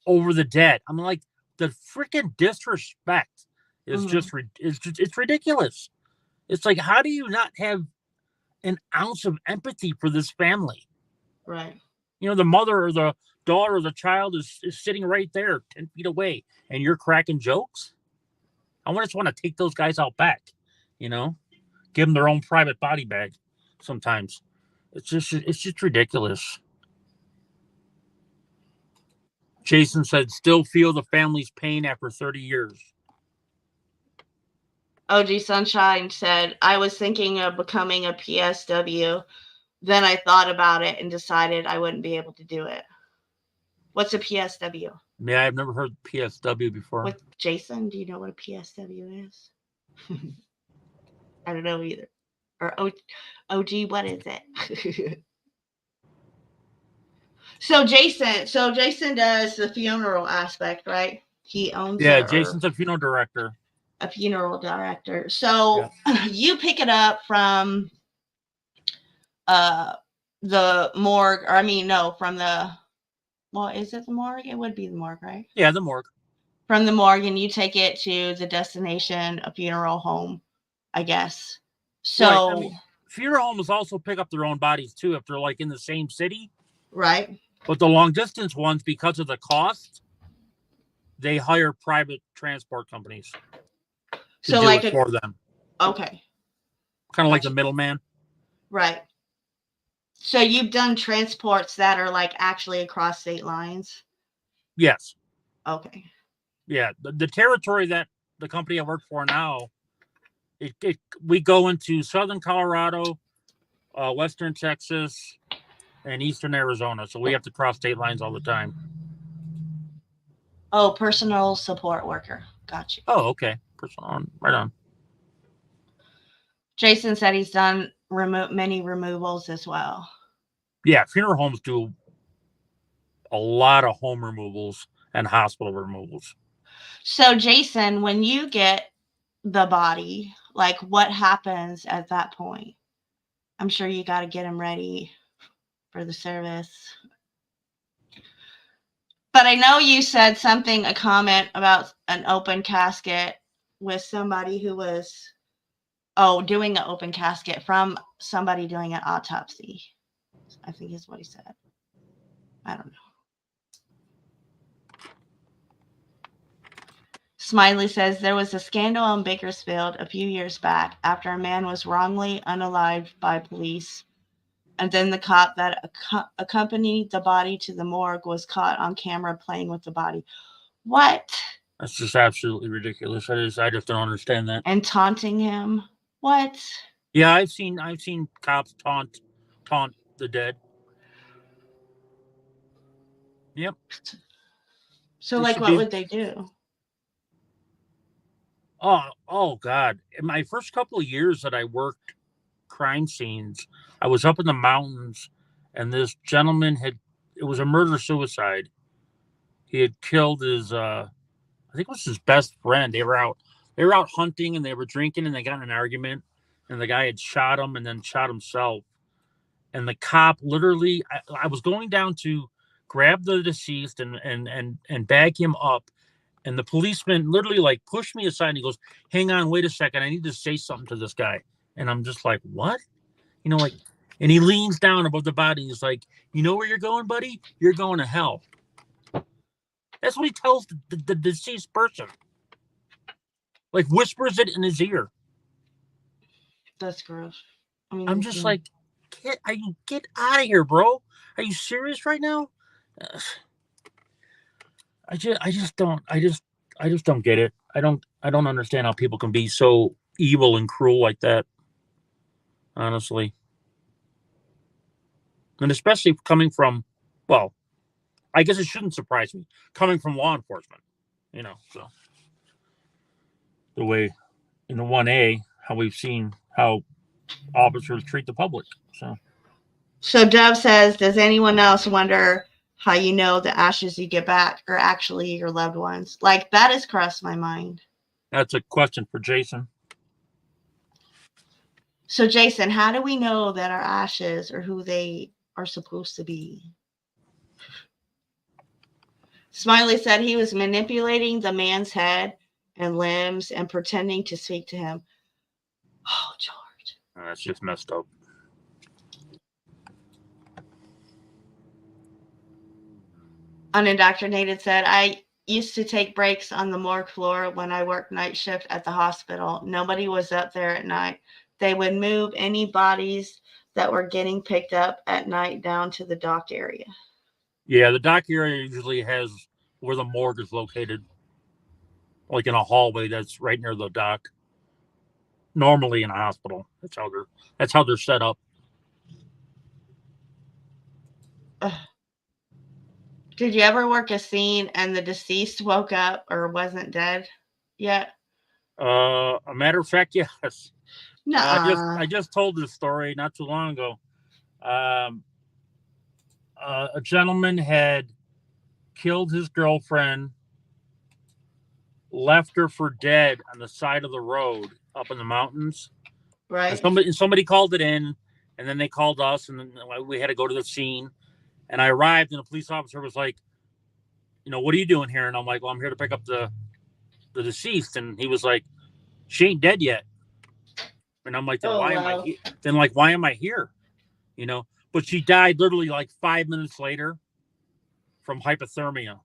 over the dead. I'm like, the freaking disrespect is it's ridiculous. It's like, how do you not have an ounce of empathy for this family? Right. You know, the mother or the daughter or the child is sitting right there 10 feet away, and you're cracking jokes. I just want to take those guys out back, you know, give them their own private body bag sometimes. It's just ridiculous. Jason said, still feel the family's pain after 30 years. OG Sunshine said, I was thinking of becoming a PSW. Then I thought about it and decided I wouldn't be able to do it. What's a PSW? Yeah, I've never heard PSW before. What, Jason, do you know what a PSW is? I don't know either. Or OG, what is it? So Jason does the funeral aspect, right? He owns it. Jason's a funeral director. A funeral director. So you pick it up from the morgue, or I mean, no, from the, well, is it the morgue? It would be the morgue, right? Yeah, the morgue. From the morgue, and you take it to the destination, a funeral home, I guess. So right. I mean, funeral homes also pick up their own bodies too if they're like in the same city. Right. But the long distance ones, because of the cost, they hire private transport companies to do it for them. Okay. Kind of like the middleman. Right. So you've done transports that are like actually across state lines? Yes. Okay. Yeah. The territory that the company I work for now, we go into southern Colorado, western Texas, and eastern Arizona. So we have to cross state lines all the time. Oh, personal support worker. Gotcha. Oh, okay. Right on. Jason said he's done many removals as well. Yeah, funeral homes do a lot of home removals and hospital removals. So, Jason, when you get the body, like what happens at that point? I'm sure you got to get him ready for the service. But I know you said a comment about an open casket with somebody who was, doing an open casket from somebody doing an autopsy, I think is what he said. I don't know. Smiley says there was a scandal in Bakersfield a few years back after a man was wrongly unalived by police. And then the cop that accompanied the body to the morgue was caught on camera playing with the body. What? That's just absolutely ridiculous. I just don't understand that. And taunting him. What? Yeah, I've seen cops taunt the dead. Yep. So, like, what would they do? Oh God. In my first couple of years that I worked crime scenes, I was up in the mountains, and this gentleman it was a murder-suicide. He had killed his, I think it was his best friend. They were out hunting, and they were drinking, and they got in an argument, and the guy had shot him and then shot himself. And the cop literally, I was going down to grab the deceased and bag him up. And the policeman literally like pushed me aside, and he goes, "Hang on, wait a second. I need to say something to this guy." And I'm just like, "What?" Like, and he leans down above the body. He's like, "You know where you're going, buddy? You're going to hell." That's what he tells the deceased person. Like, whispers it in his ear. That's gross. I mean, I'm just like, get out of here, bro. Are you serious right now? I just don't get it. I don't understand how people can be so evil and cruel like that. Honestly. And especially coming from, well, I guess it shouldn't surprise me, coming from law enforcement. So the way in the 1A, how we've seen how officers treat the public. So Dove says, does anyone else wonder how you know the ashes you get back are actually your loved ones? Like, that has crossed my mind. That's a question for Jason. So Jason, how do we know that our ashes are who they are supposed to be? Smiley said he was manipulating the man's head and limbs and pretending to speak to him. Oh, George. That's just messed up. Unindoctrinated said, I used to take breaks on the morgue floor when I worked night shift at the hospital. Nobody was up there at night. They would move any bodies that were getting picked up at night down to the dock area. Yeah, the dock area usually has where the morgue is located, like in a hallway that's right near the dock. Normally in a hospital. That's how they're set up. Did you ever work a scene and the deceased woke up or wasn't dead yet? A matter of fact, yes. No. I just told this story not too long ago. A gentleman had killed his girlfriend, left her for dead on the side of the road up in the mountains. Right. And somebody called it in, and then they called us, and then we had to go to the scene. And I arrived, and a police officer was like, "What are you doing here?" And I'm like, "Well, I'm here to pick up the deceased." And he was like, "She ain't dead yet." And I'm like, "Then why am I here? Then why am I here?" But she died literally like 5 minutes later from hypothermia.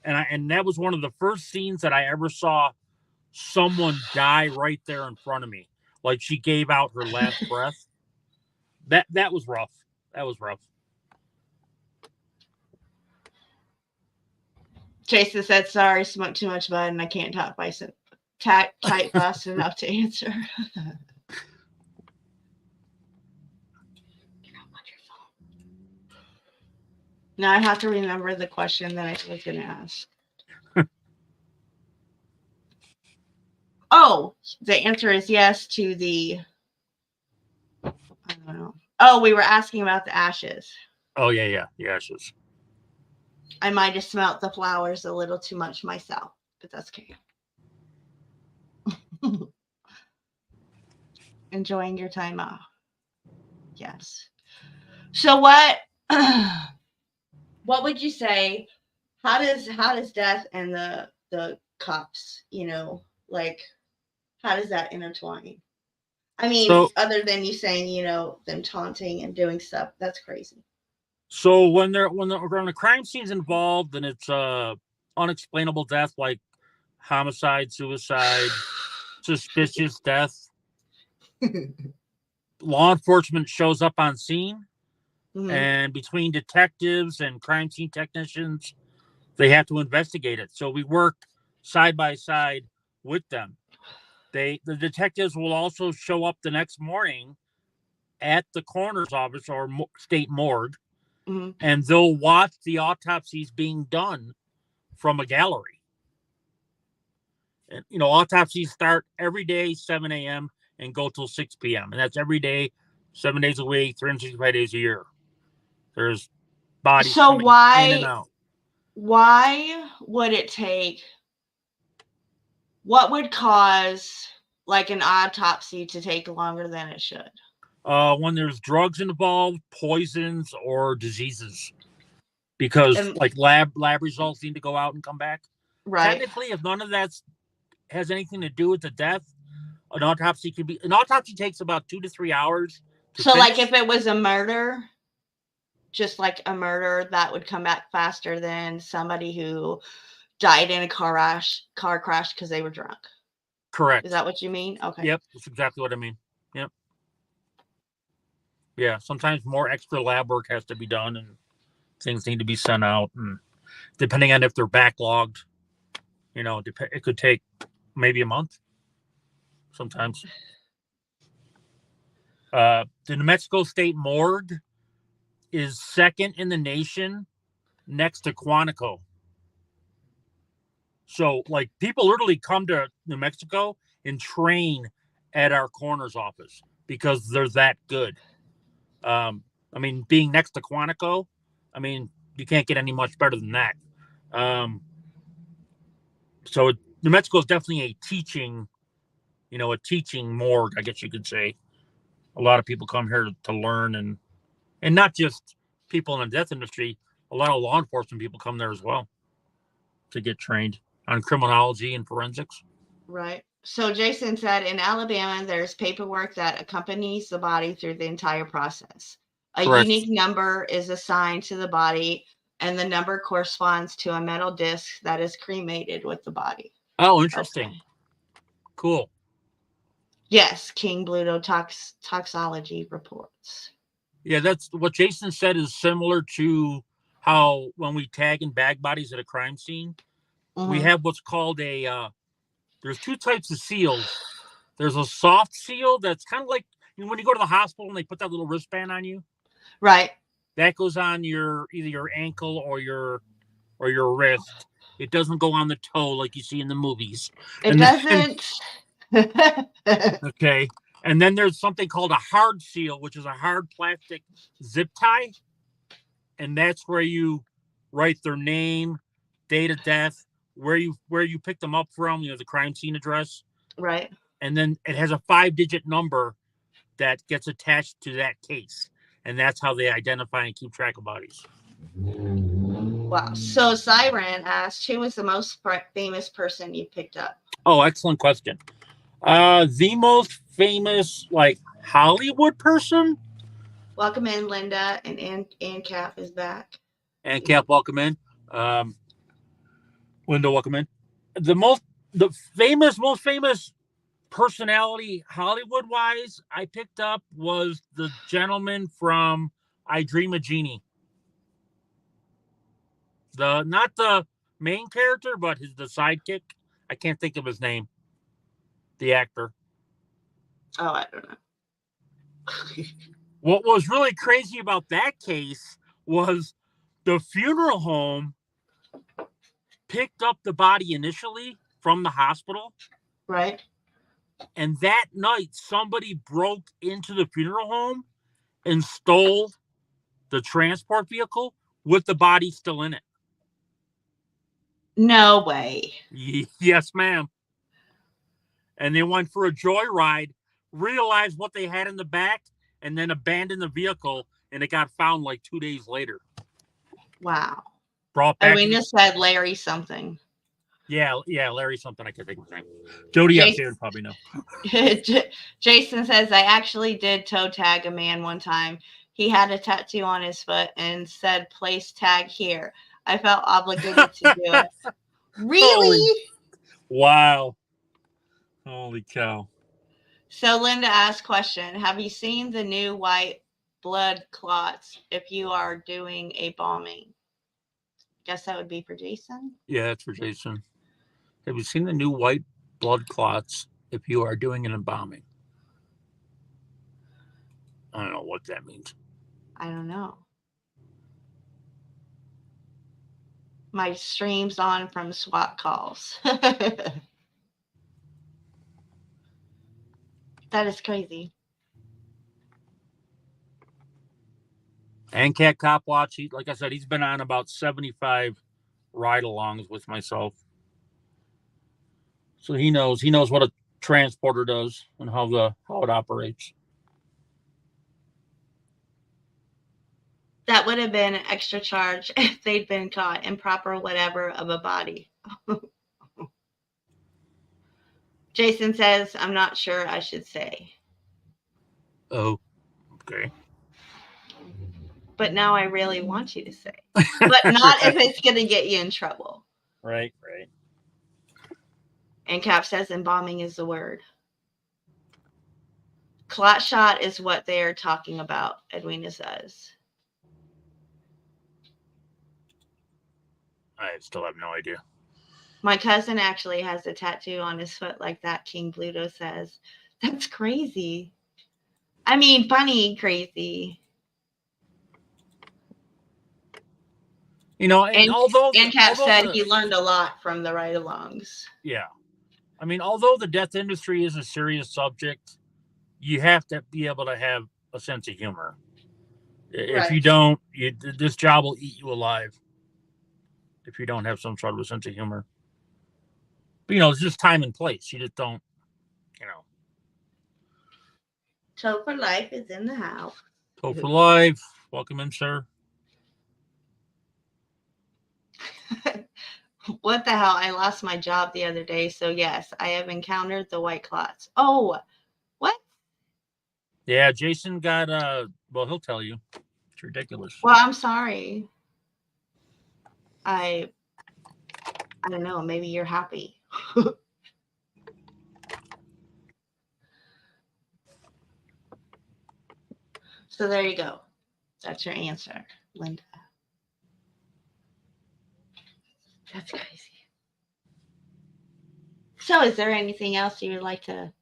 And that was one of the first scenes that I ever saw someone die right there in front of me. Like, she gave out her last breath. That was rough. That was rough. Jason said, sorry, smoked too much bud and I can't talk type fast enough to answer. Now I have to remember the question that I was going to ask. Oh, the answer is yes to the, I don't know. Oh, we were asking about the ashes. Oh, yeah, the ashes. I might have smelt the flowers a little too much myself, but that's okay. Enjoying your time off. Yes. So what would you say? How does death and the cops, how does that intertwine? I mean, other than you saying, them taunting and doing stuff, that's crazy. So when the crime scene's involved and it's unexplainable death like homicide, suicide, suspicious death, law enforcement shows up on scene, and between detectives and crime scene technicians, they have to investigate it. So we work side by side with them. The detectives will also show up the next morning at the coroner's office or state morgue. And they'll watch the autopsies being done from a gallery. And, autopsies start every day, 7 a.m. and go till 6 p.m. And that's every day, 7 days a week, 365 days a year. There's bodies So coming in and out. Why would it take, what would cause like an autopsy to take longer than it should? When there's drugs involved, poisons, or diseases. Because like lab results need to go out and come back. Right. Technically, if none of that has anything to do with the death, an autopsy takes about 2 to 3 hours. So like if it was a murder, just like a murder, that would come back faster than somebody who died in a car crash because they were drunk. Correct. Is that what you mean? Okay. Yep, that's exactly what I mean. Yep. Yeah, sometimes more extra lab work has to be done and things need to be sent out. And depending on if they're backlogged, it could take maybe a month sometimes. The New Mexico State Morgue is second in the nation next to Quantico. So, like, people literally come to New Mexico and train at our coroner's office because they're that good. Being next to Quantico, you can't get any much better than that. So New Mexico is definitely a teaching morgue, I guess you could say. A lot of people come here to learn, and not just people in the death industry. A lot of law enforcement people come there as well to get trained on criminology and forensics. Right. So Jason said in Alabama, there's paperwork that accompanies the body through the entire process. A Correct. Unique number is assigned to the body, and the number corresponds to a metal disc that is cremated with the body. Oh, interesting. Okay. Cool. Yes, King Bluto toxology reports. Yeah, that's what Jason said is similar to how when we tag and bag bodies at a crime scene, we have what's called there's two types of seals. There's a soft seal that's kind of like when you go to the hospital and they put that little wristband on you. Right. That goes on either your ankle or your wrist. It doesn't go on the toe like you see in the movies. It doesn't. Okay. And then there's something called a hard seal, which is a hard plastic zip tie. And that's where you write their name, date of death, where you picked them up from, the crime scene address. Right. And then it has a 5-digit number that gets attached to that case. And that's how they identify and keep track of bodies. Wow. So Siren asked, who was the most famous person you picked up? Oh, excellent question. The most famous, like, Hollywood person? Welcome in, Linda, and Ann Cap is back. Ann Cap, welcome in. Linda, welcome in. The most famous personality Hollywood-wise I picked up was the gentleman from I Dream of Jeannie. Not the main character, but the sidekick. I can't think of his name. The actor. Oh, I don't know. What was really crazy about that case was the funeral home picked up the body initially from the hospital. Right. And that night, somebody broke into the funeral home and stole the transport vehicle with the body still in it. No way. Yes, ma'am. And they went for a joyride, realized what they had in the back, and then abandoned the vehicle, and it got found like 2 days later. Wow. Brought back. Irina said Larry something. Yeah, Larry something. I can't think of his name. Jody up there would probably know. Jason says, I actually did toe tag a man one time. He had a tattoo on his foot and said, place tag here. I felt obligated to do it. Really? Wow. Holy cow. So Linda asked question, have you seen the new white blood clots if you are doing a bombing? Guess that would be for Jason. Yeah, that's for Jason. Have you seen the new white blood clots if you are doing an embalming? I don't know what that means. I don't know. My stream's on from SWAT calls. That is crazy. And Cat Cop Watch, like I said, he's been on about 75 ride-alongs with myself. So he knows what a transporter does and how it operates. That would have been an extra charge if they'd been caught improper whatever of a body. Jason says, I'm not sure I should say. Oh, okay. But now I really want you to say. But not if it's going to get you in trouble. Right. And Cap says embalming is the word. Clot shot is what they're talking about, Edwina says. I still have no idea. My cousin actually has a tattoo on his foot like that, King Bluto says. That's crazy. I mean, funny crazy. You know, and Cap said he learned a lot from the ride-alongs. Yeah. I mean, although the death industry is a serious subject, you have to be able to have a sense of humor. If you don't, this job will eat you alive if you don't have some sort of a sense of humor. But, it's just time and place. You just don't, Toe for Life is in the house. Toe for Life. Welcome in, sir. What the hell? I lost my job the other day. So, yes, I have encountered the white clots. Oh, what? Yeah, Jason got, well, he'll tell you. It's ridiculous. Well, I'm sorry. I don't know. Maybe you're happy. So there you go. That's your answer, Linda. That's crazy. So is there anything else you would like to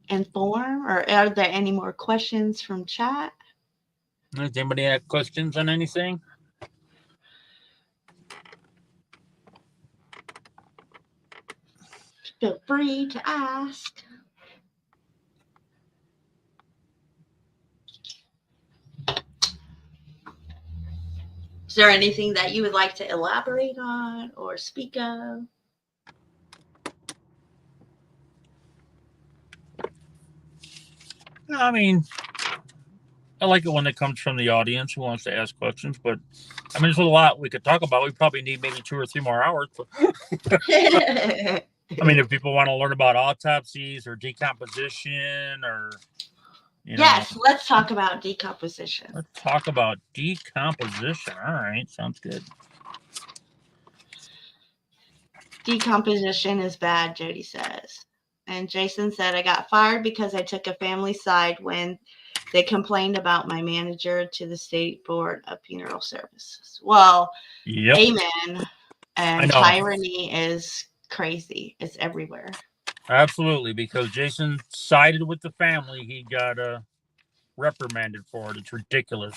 inform, or are there any more questions from chat? Does anybody have questions on anything? Feel free to ask. Is there anything that you would like to elaborate on or speak of? I mean, I like it when it comes from the audience who wants to ask questions, but I mean, there's a lot we could talk about. We probably need maybe 2 or 3 more hours. But I mean, if people want to learn about autopsies or decomposition or, Yes, let's talk about decomposition. Let's talk about decomposition. All right, sounds good. Decomposition is bad, Jody says. And Jason said, I got fired because I took a family side when they complained about my manager to the State Board of Funeral Services. Well, yep. Amen. And tyranny is crazy. It's everywhere. Absolutely, because Jason sided with the family. He got reprimanded for it. It's ridiculous.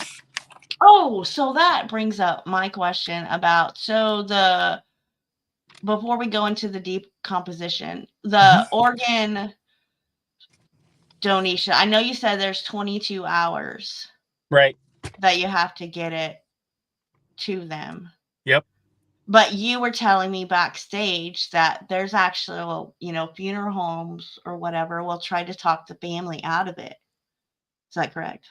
Oh, so that brings up my question about, before we go into the decomposition, the organ donation, I know you said there's 22 hours. Right. That you have to get it to them. Yep. But you were telling me backstage that there's actual, funeral homes or whatever will try to talk the family out of it. Is that correct?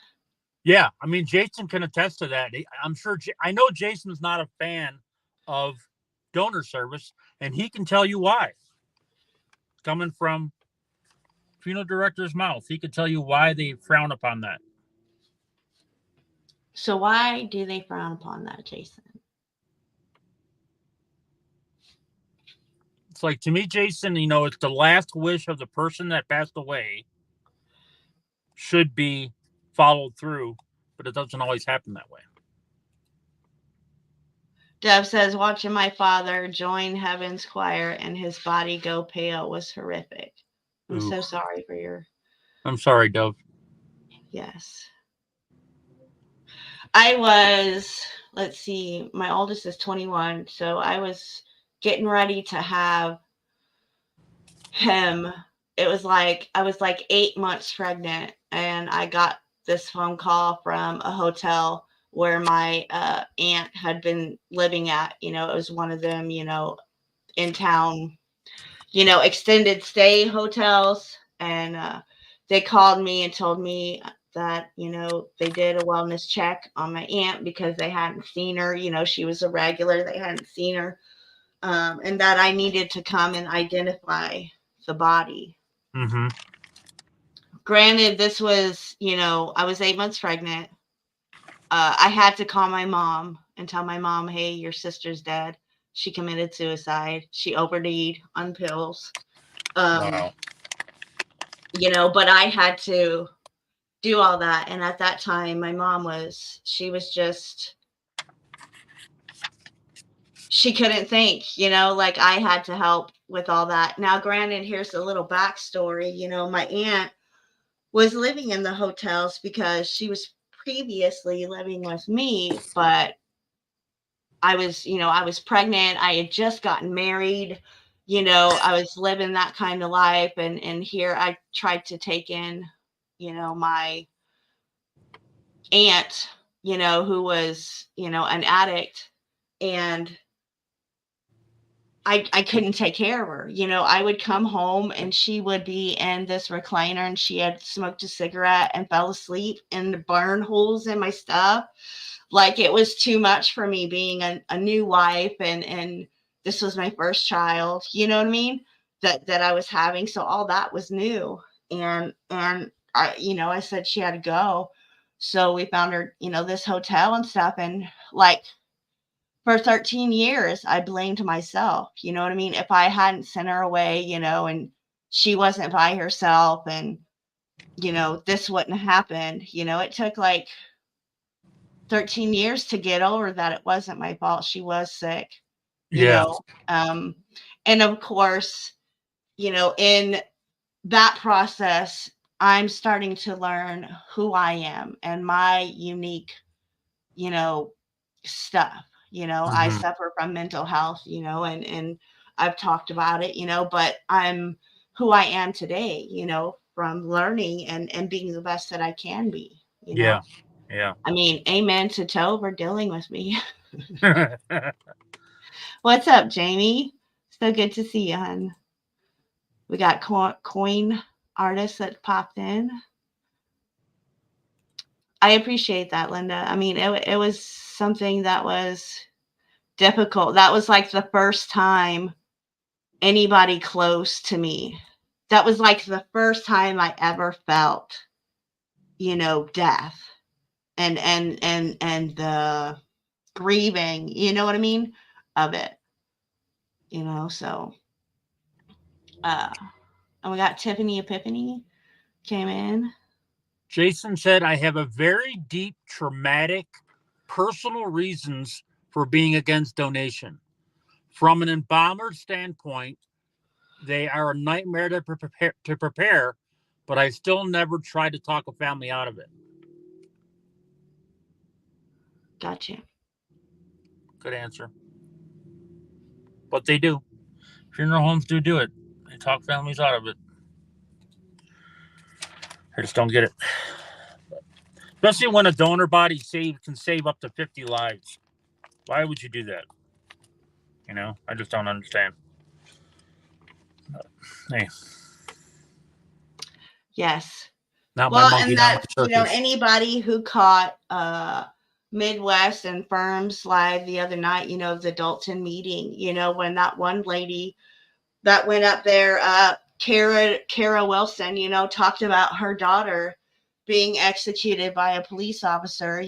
Yeah. I mean, Jason can attest to that. I'm sure. I know Jason's not a fan of donor service, and he can tell you why. Coming from funeral director's mouth, he could tell you why they frown upon that. So why do they frown upon that, Jason? It's like, to me, Jason, it's the last wish of the person that passed away should be followed through, but it doesn't always happen that way. Deb says, watching my father join Heaven's choir and his body go pale was horrific. I'm so sorry for your... I'm sorry, Dove. Yes. I was let's see, my oldest is 21. So I was getting ready to have him. It was like, I was like 8 months pregnant, and I got this phone call from a hotel where my aunt had been living at. It was one of them, in town, extended stay hotels. And they called me and told me that, they did a wellness check on my aunt because they hadn't seen her. She was a regular. They hadn't seen her. And that I needed to come and identify the body. Mm-hmm. Granted, this was, I was 8 months pregnant. I had to call my mom and tell my mom, hey, your sister's dead. She committed suicide. She OD'd on pills. Wow. But I had to do all that. And at that time, my mom she couldn't think, like I had to help with all that. Now, granted, here's a little backstory. My aunt was living in the hotels because she was previously living with me, but I was pregnant. I had just gotten married. I was living that kind of life. And here I tried to take in, my aunt, who was, an addict. And I couldn't take care of her. I would come home and she would be in this recliner, and she had smoked a cigarette and fell asleep in the burn holes in my stuff. Like, it was too much for me being a new wife, and this was my first child, you know what I mean? That I was having. So all that was new. And I said she had to go. So we found her, this hotel and stuff. And like, for 13 years, I blamed myself. You know what I mean? If I hadn't sent her away, and she wasn't by herself, and, this wouldn't have happened. It took like 13 years to get over that it wasn't my fault. She was sick, Yeah. And of course, in that process, I'm starting to learn who I am and my unique, stuff. I Mm-hmm. suffer from mental health, and I've talked about it, but I'm who I am today, from learning and being the best that I can be, Yeah. Yeah. I mean, amen to Toe for dealing with me. What's up, Jamie? So good to see you, hon. We got coin artists that popped in. I appreciate that, Linda. I mean, it was something that was difficult. That was like the first time anybody close to me. That was like the first time I ever felt, death and the grieving, you know what I mean, of it. So and we got Tiffany Epiphany came in. Jason said, I have a very deep, traumatic, personal reasons for being against donation. From an embalmer standpoint, they are a nightmare to prepare, but I still never tried to talk a family out of it. Gotcha. Good answer. But they do. Funeral homes do it. They talk families out of it. I just don't get it. Especially when a donor body can save up to 50 lives. Why would you do that? I just don't understand. Hey. Yes. Not my monkey, and not that, my circus. Anybody who caught Midwest and Firms live the other night, the Dalton meeting, when that one lady that went up there, Kara Wilson, talked about her daughter being executed by a police officer,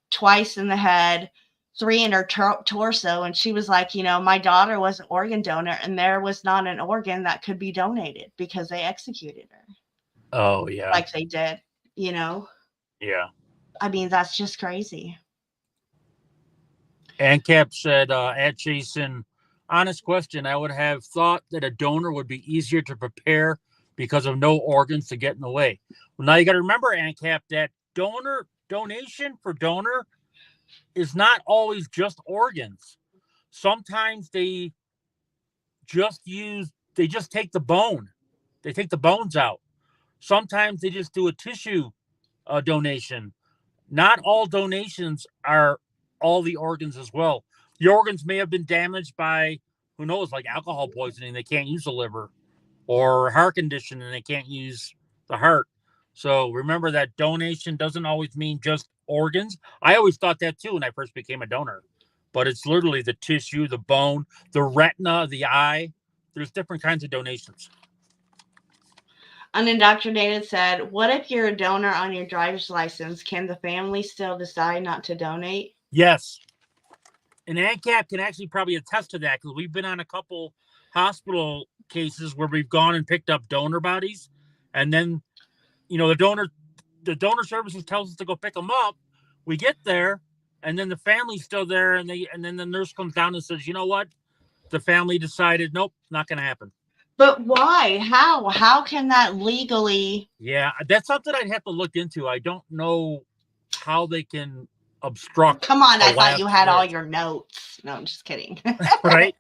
twice in the head, 3 in her torso. And she was like, my daughter was an organ donor, and there was not an organ that could be donated because they executed her. Oh, yeah. Like they did, Yeah. I mean, that's just crazy. ANCAP said, at Jason, honest question, I would have thought that a donor would be easier to prepare because of no organs to get in the way. Well, now you got to remember, ANCAP, that donation for donor is not always just organs. Sometimes they just take the bone. They take the bones out. Sometimes they just do a tissue donation. Not all donations are all the organs as well. The organs may have been damaged by, who knows, like alcohol poisoning. They can't use the liver, or heart condition and they can't use the heart. So remember that donation doesn't always mean just organs. I always thought that too when I first became a donor, but it's literally the tissue, the bone, the retina, the eye. There's different kinds of donations. Unindoctrinated said, what if you're a donor on your driver's license? Can the family still decide not to donate? Yes. And ANCAP can actually probably attest to that, because we've been on a couple hospital cases where we've gone and picked up donor bodies, and then, you know, the donor services tells us to go pick them up. We get there, and then the family's still there, and then the nurse comes down and says, you know what? The family decided, nope, not going to happen. But why? How can that legally? Yeah, that's something I'd have to look into. I don't know how they can obstruct. Come on, I thought you had all your notes. No, I'm just kidding. Right?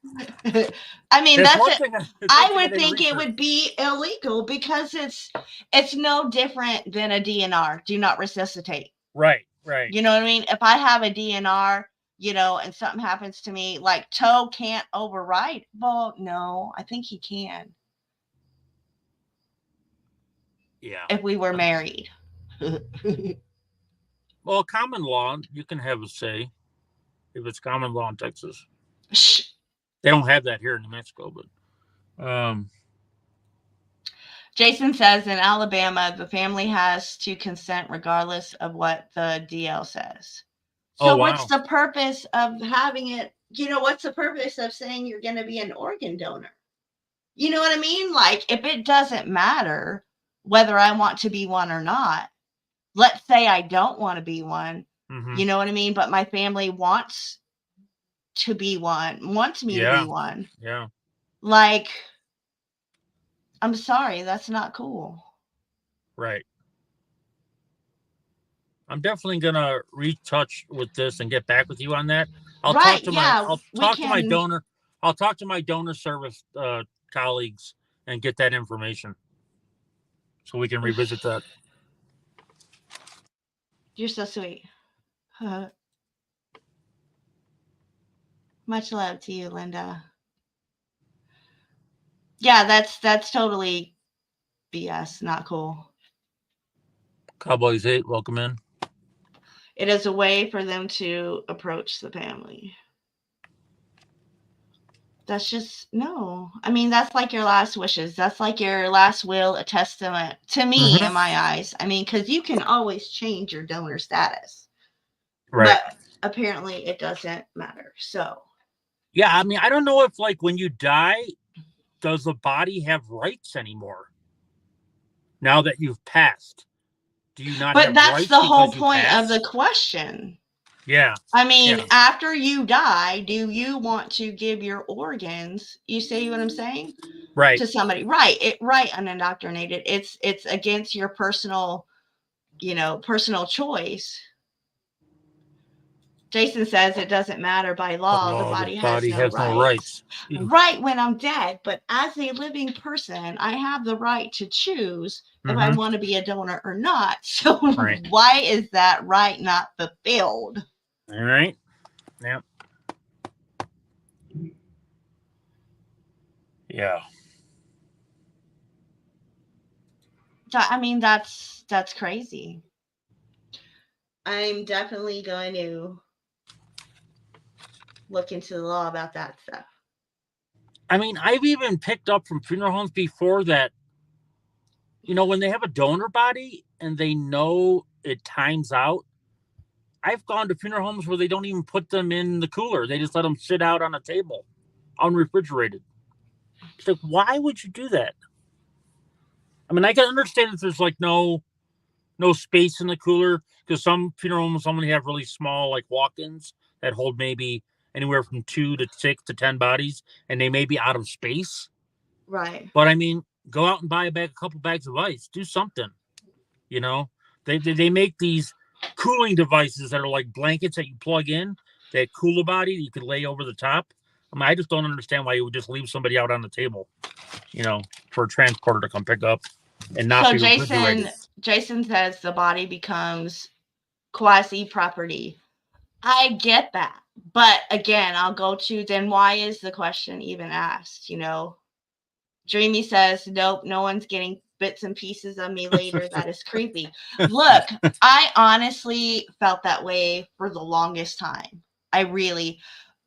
I mean, I would think it would be illegal, because it's no different than a DNR. Do not resuscitate. Right. You know what I mean? If I have a DNR, you know, and something happens to me, like Toe can't override. Well, no, I think he can. Yeah. If we were married. Well, common law, you can have a say if it's common law in Texas. Shh. They don't have that here in New Mexico, but Jason says in Alabama, the family has to consent regardless of what the DL says. So what's the purpose of having it? You know, what's the purpose of saying you're going to be an organ donor? You know what I mean? Like, if it doesn't matter whether I want to be one or not, let's say I don't want to be one, you know what I mean? But my family wants to be one, wants me to be one. Yeah. Like, I'm sorry, that's not cool. Right. I'm definitely gonna retouch with this and get back with you on that. I'll talk to my donor. I'll talk to my donor service colleagues and get that information, so we can revisit that. You're so sweet. Much love to you, Linda. Yeah, that's totally BS. Not cool. Cowboys 8, welcome in. It is a way for them to approach the family. That's just, no. I mean, that's like your last wishes. That's like your last will, a testament, to me, in my eyes. I mean, because you can always change your donor status. Right. But apparently it doesn't matter. So. Yeah, I mean, I don't know if, like, when you die, does the body have rights anymore? Now that you've passed. Do you not have rights? But that's the whole point of the question. Yeah. I mean, after you die, do you want to give your organs? You see what I'm saying? Right. To somebody. Right. Right. Unindoctrinated. It's against your personal, personal choice. Jason says it doesn't matter by law. The body has no rights. Right when I'm dead. But as a living person, I have the right to choose if I want to be a donor or not. So why is that right not fulfilled? All right. Yep. Yeah. I mean, that's crazy. I'm definitely going to look into the law about that stuff. I mean, I've even picked up from funeral homes before that, when they have a donor body and they know it times out, I've gone to funeral homes where they don't even put them in the cooler. They just let them sit out on a table, unrefrigerated. It's like, why would you do that? I mean, I can understand if there's like no space in the cooler, because some funeral homes only have really small, like, walk-ins that hold maybe anywhere from 2 to 6 to 10 bodies, and they may be out of space. Right. But I mean, go out and buy a couple bags of ice. Do something. They make these cooling devices that are like blankets that you plug in that cool a body that you could lay over the top. I mean, I just don't understand why you would just leave somebody out on the table, for a transporter to come pick up and not So be refrigerated. Jason says the body becomes quasi property. I get that. But again, I'll go to, then why is the question even asked? Dreamy says, nope, no one's getting bits and pieces of me later. That is creepy. Look, I honestly felt that way for the longest time.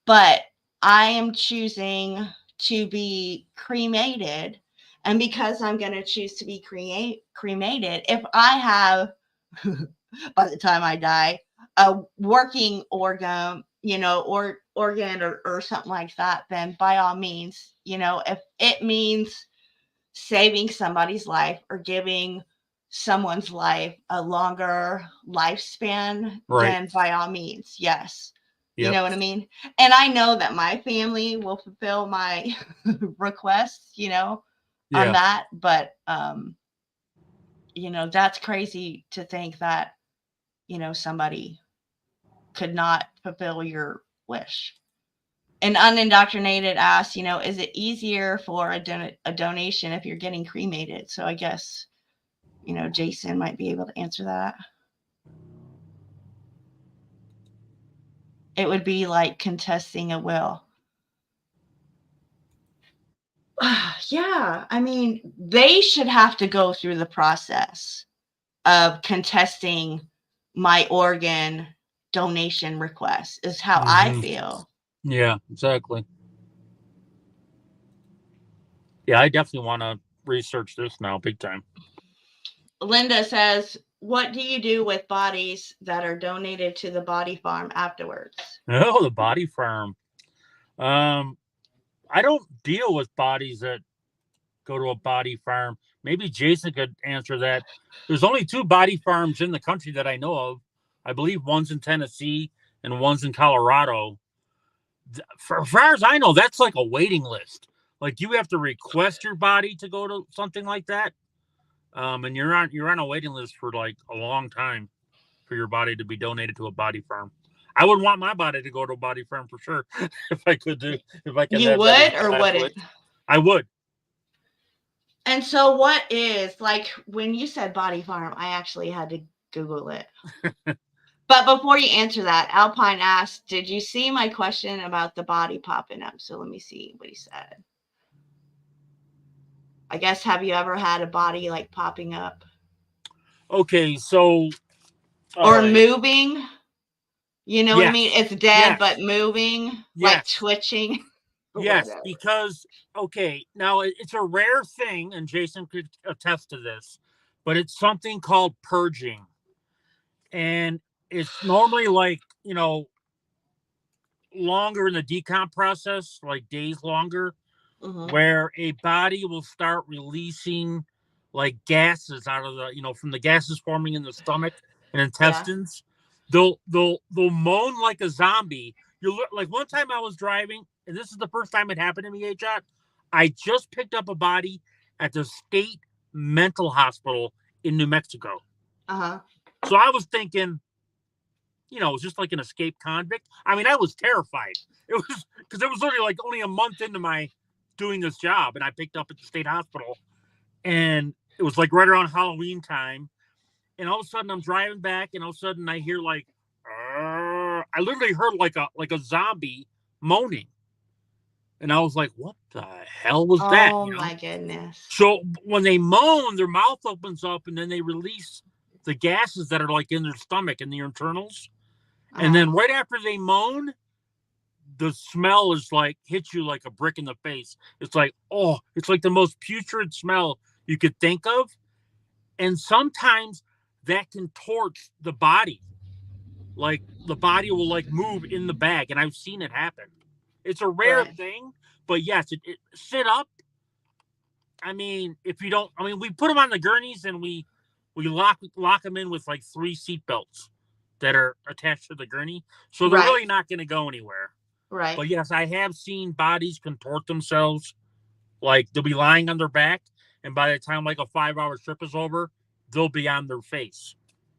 But I am choosing to be cremated. And because I'm going to choose to be cremated, if I have, by the time I die, a working organ, or organ or something like that, then by all means, if it means saving somebody's life or giving someone's life a longer lifespan, then by all means, yes. Yep. You know what I mean? And I know that my family will fulfill my requests, on that. But, that's crazy to think that, somebody could not fulfill your wish. An unindoctrinated asks, is it easier for a donation if you're getting cremated? So I guess, Jason might be able to answer that. It would be like contesting a will. Yeah, I mean, they should have to go through the process of contesting my organ donation request, is how I feel. Yeah, exactly. Yeah, I definitely want to research this now, big time. Linda says, what do you do with bodies that are donated to the body farm afterwards? Oh, the body farm. I don't deal with bodies that go to a body farm. Maybe Jason could answer that. There's only 2 body farms in the country that I know of. I believe one's in Tennessee and one's in Colorado. For as far as I know, that's like a waiting list. Like you have to request your body to go to something like that. And you're on a waiting list for like a long time for your body to be donated to a body farm. I would want my body to go to a body farm for sure if I could. You would or wouldn't? I would. And so what is, like, when you said body farm, I actually had to Google it. But before you answer that, Alpine asked, did you see my question about the body popping up? So let me see what he said. I guess, have you ever had a body like popping up? Okay, so. Or moving? You know what I mean? It's dead, but moving, like twitching. Yes, because, okay, now it's a rare thing, and Jason could attest to this, but it's something called purging. And it's normally like, longer in the decomp process, like days longer, where a body will start releasing like gases out of the, from the gases forming in the stomach and intestines. They'll moan like a zombie. Like one time I was driving, and this is the first time it happened to me, H.O.T. I just picked up a body at the state mental hospital in New Mexico. So I was thinking, it was just like an escaped convict. I mean, I was terrified. It was because it was literally like only a month into my doing this job, and I picked up at the state hospital, and it was like right around Halloween time. And all of a sudden I'm driving back, and all of a sudden I hear like, I literally heard like a zombie moaning. And I was like, what the hell was that? Oh my goodness. So when they moan, their mouth opens up, and then they release the gases that are like in their stomach and their internals. And then right after they moan, the smell is like hits you like a brick in the face. It's like, oh, it's like the most putrid smell you could think of. And sometimes that contorts the body. Like the body will like move in the bag. And I've seen it happen. It's a rare thing, but yes, it sit up. I mean, if you don't, I mean, we put them on the gurneys, and we lock them in with like 3 seat belts that are attached to the gurney. So they're really not going to go anywhere. Right. But yes, I have seen bodies contort themselves. Like they'll be lying on their back, and by the time like a 5-hour trip is over, they'll be on their face.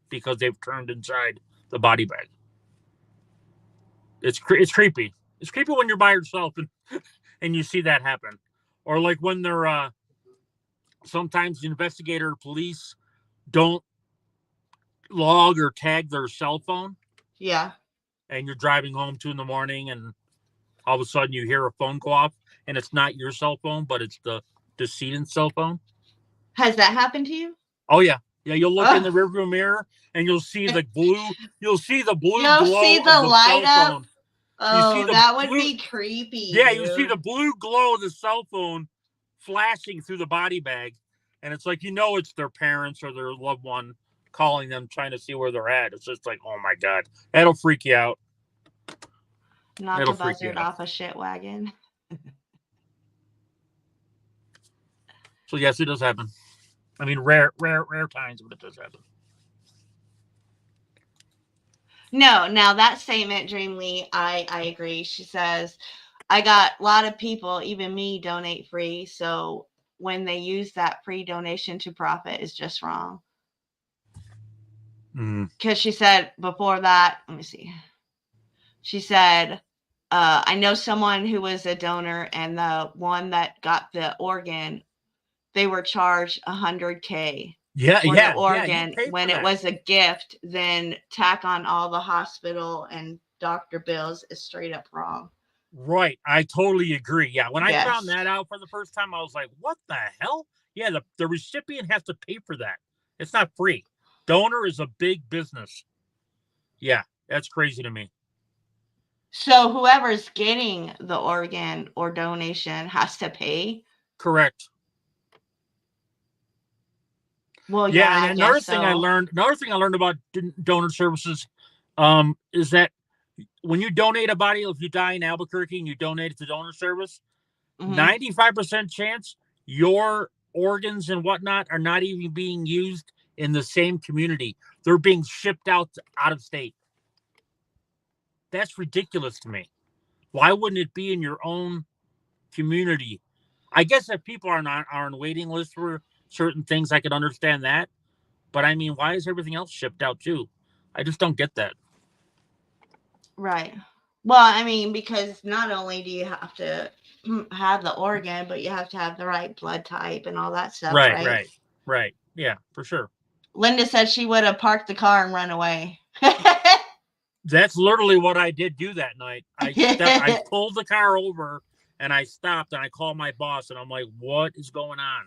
because they've turned inside the body bag. It's creepy. It's creepy when you're by yourself and you see that happen. Or like when they're sometimes the investigator or police don't log or tag their cell phone. Yeah. And you're driving home 2 a.m. and all of a sudden you hear a phone go off and it's not your cell phone, but it's the decedent's cell phone. Has that happened to you? Oh yeah. Yeah, you'll look in the rearview mirror and you'll see the blue glow see the of the light cell up. phone. Oh, that would be creepy. Yeah, you see the blue glow of the cell phone flashing through the body bag, and it's like, it's their parents or their loved one calling them, trying to see where they're at. It's just like, oh my God, that'll freak you out. Not to buzzard off a shit wagon. So yes, it does happen. I mean, rare times, but it does happen. No, now that statement, Dreamly, I agree. She says, I got a lot of people, even me, donate free. So when they use that free donation to profit is just wrong. Because she said before that, let me see. She said, I know someone who was a donor, and the one that got the organ, they were charged $100K. For the organ. When it was a gift, then tack on all the hospital and doctor bills is straight up wrong. Right. I totally agree. Yeah. When I found that out for the first time, I was like, what the hell? Yeah, the recipient has to pay for that. It's not free. Donor is a big business. Yeah, that's crazy to me. So whoever's getting the organ or donation has to pay? Correct. Well, yeah, and another thing I learned about donor services is that when you donate a body, if you die in Albuquerque and you donate it to donor service, 95% chance your organs and whatnot are not even being used in the same community. They're being shipped out of state. That's ridiculous to me. Why wouldn't it be in your own community? I guess if people are on waiting lists for certain things, I could understand that. But I mean, why is everything else shipped out too? I just don't get that. Right. Well, I mean, because not only do you have to have the organ, but you have to have the right blood type and all that stuff. Right. Yeah, for sure. Linda said she would have parked the car and run away. That's literally what I did do that night. I pulled the car over and I stopped and I called my boss and I'm like, what is going on?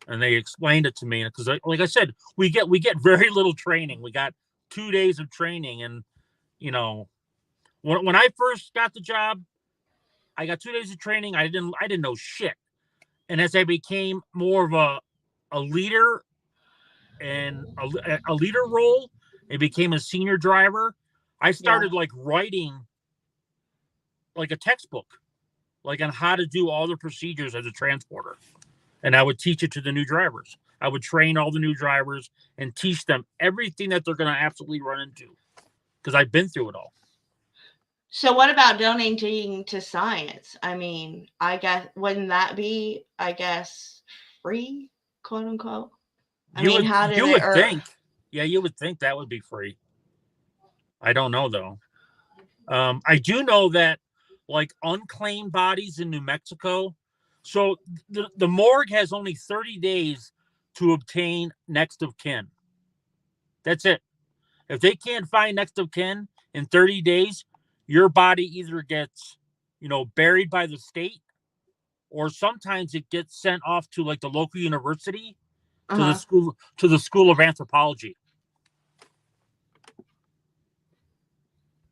And they explained it to me because, like I said, we get very little training. We got 2 days of training, and when I first got the job, I got 2 days of training. I didn't know shit, and as I became more of a leader and a leader role, I became a senior driver. I started writing like a textbook, like on how to do all the procedures as a transporter. And I would teach it to the new drivers. I would train all the new drivers and teach them everything that they're going to absolutely run into, because I've been through it all. So what about donating to science? I mean, I guess, wouldn't that be, free, quote unquote? You would think. Yeah, you would think that would be free. I don't know, though. I do know that, like, unclaimed bodies in New Mexico. So the morgue has only 30 days to obtain next of kin. That's it. If they can't find next of kin in 30 days, your body either gets, buried by the state, or sometimes it gets sent off to like the local university to the school of anthropology.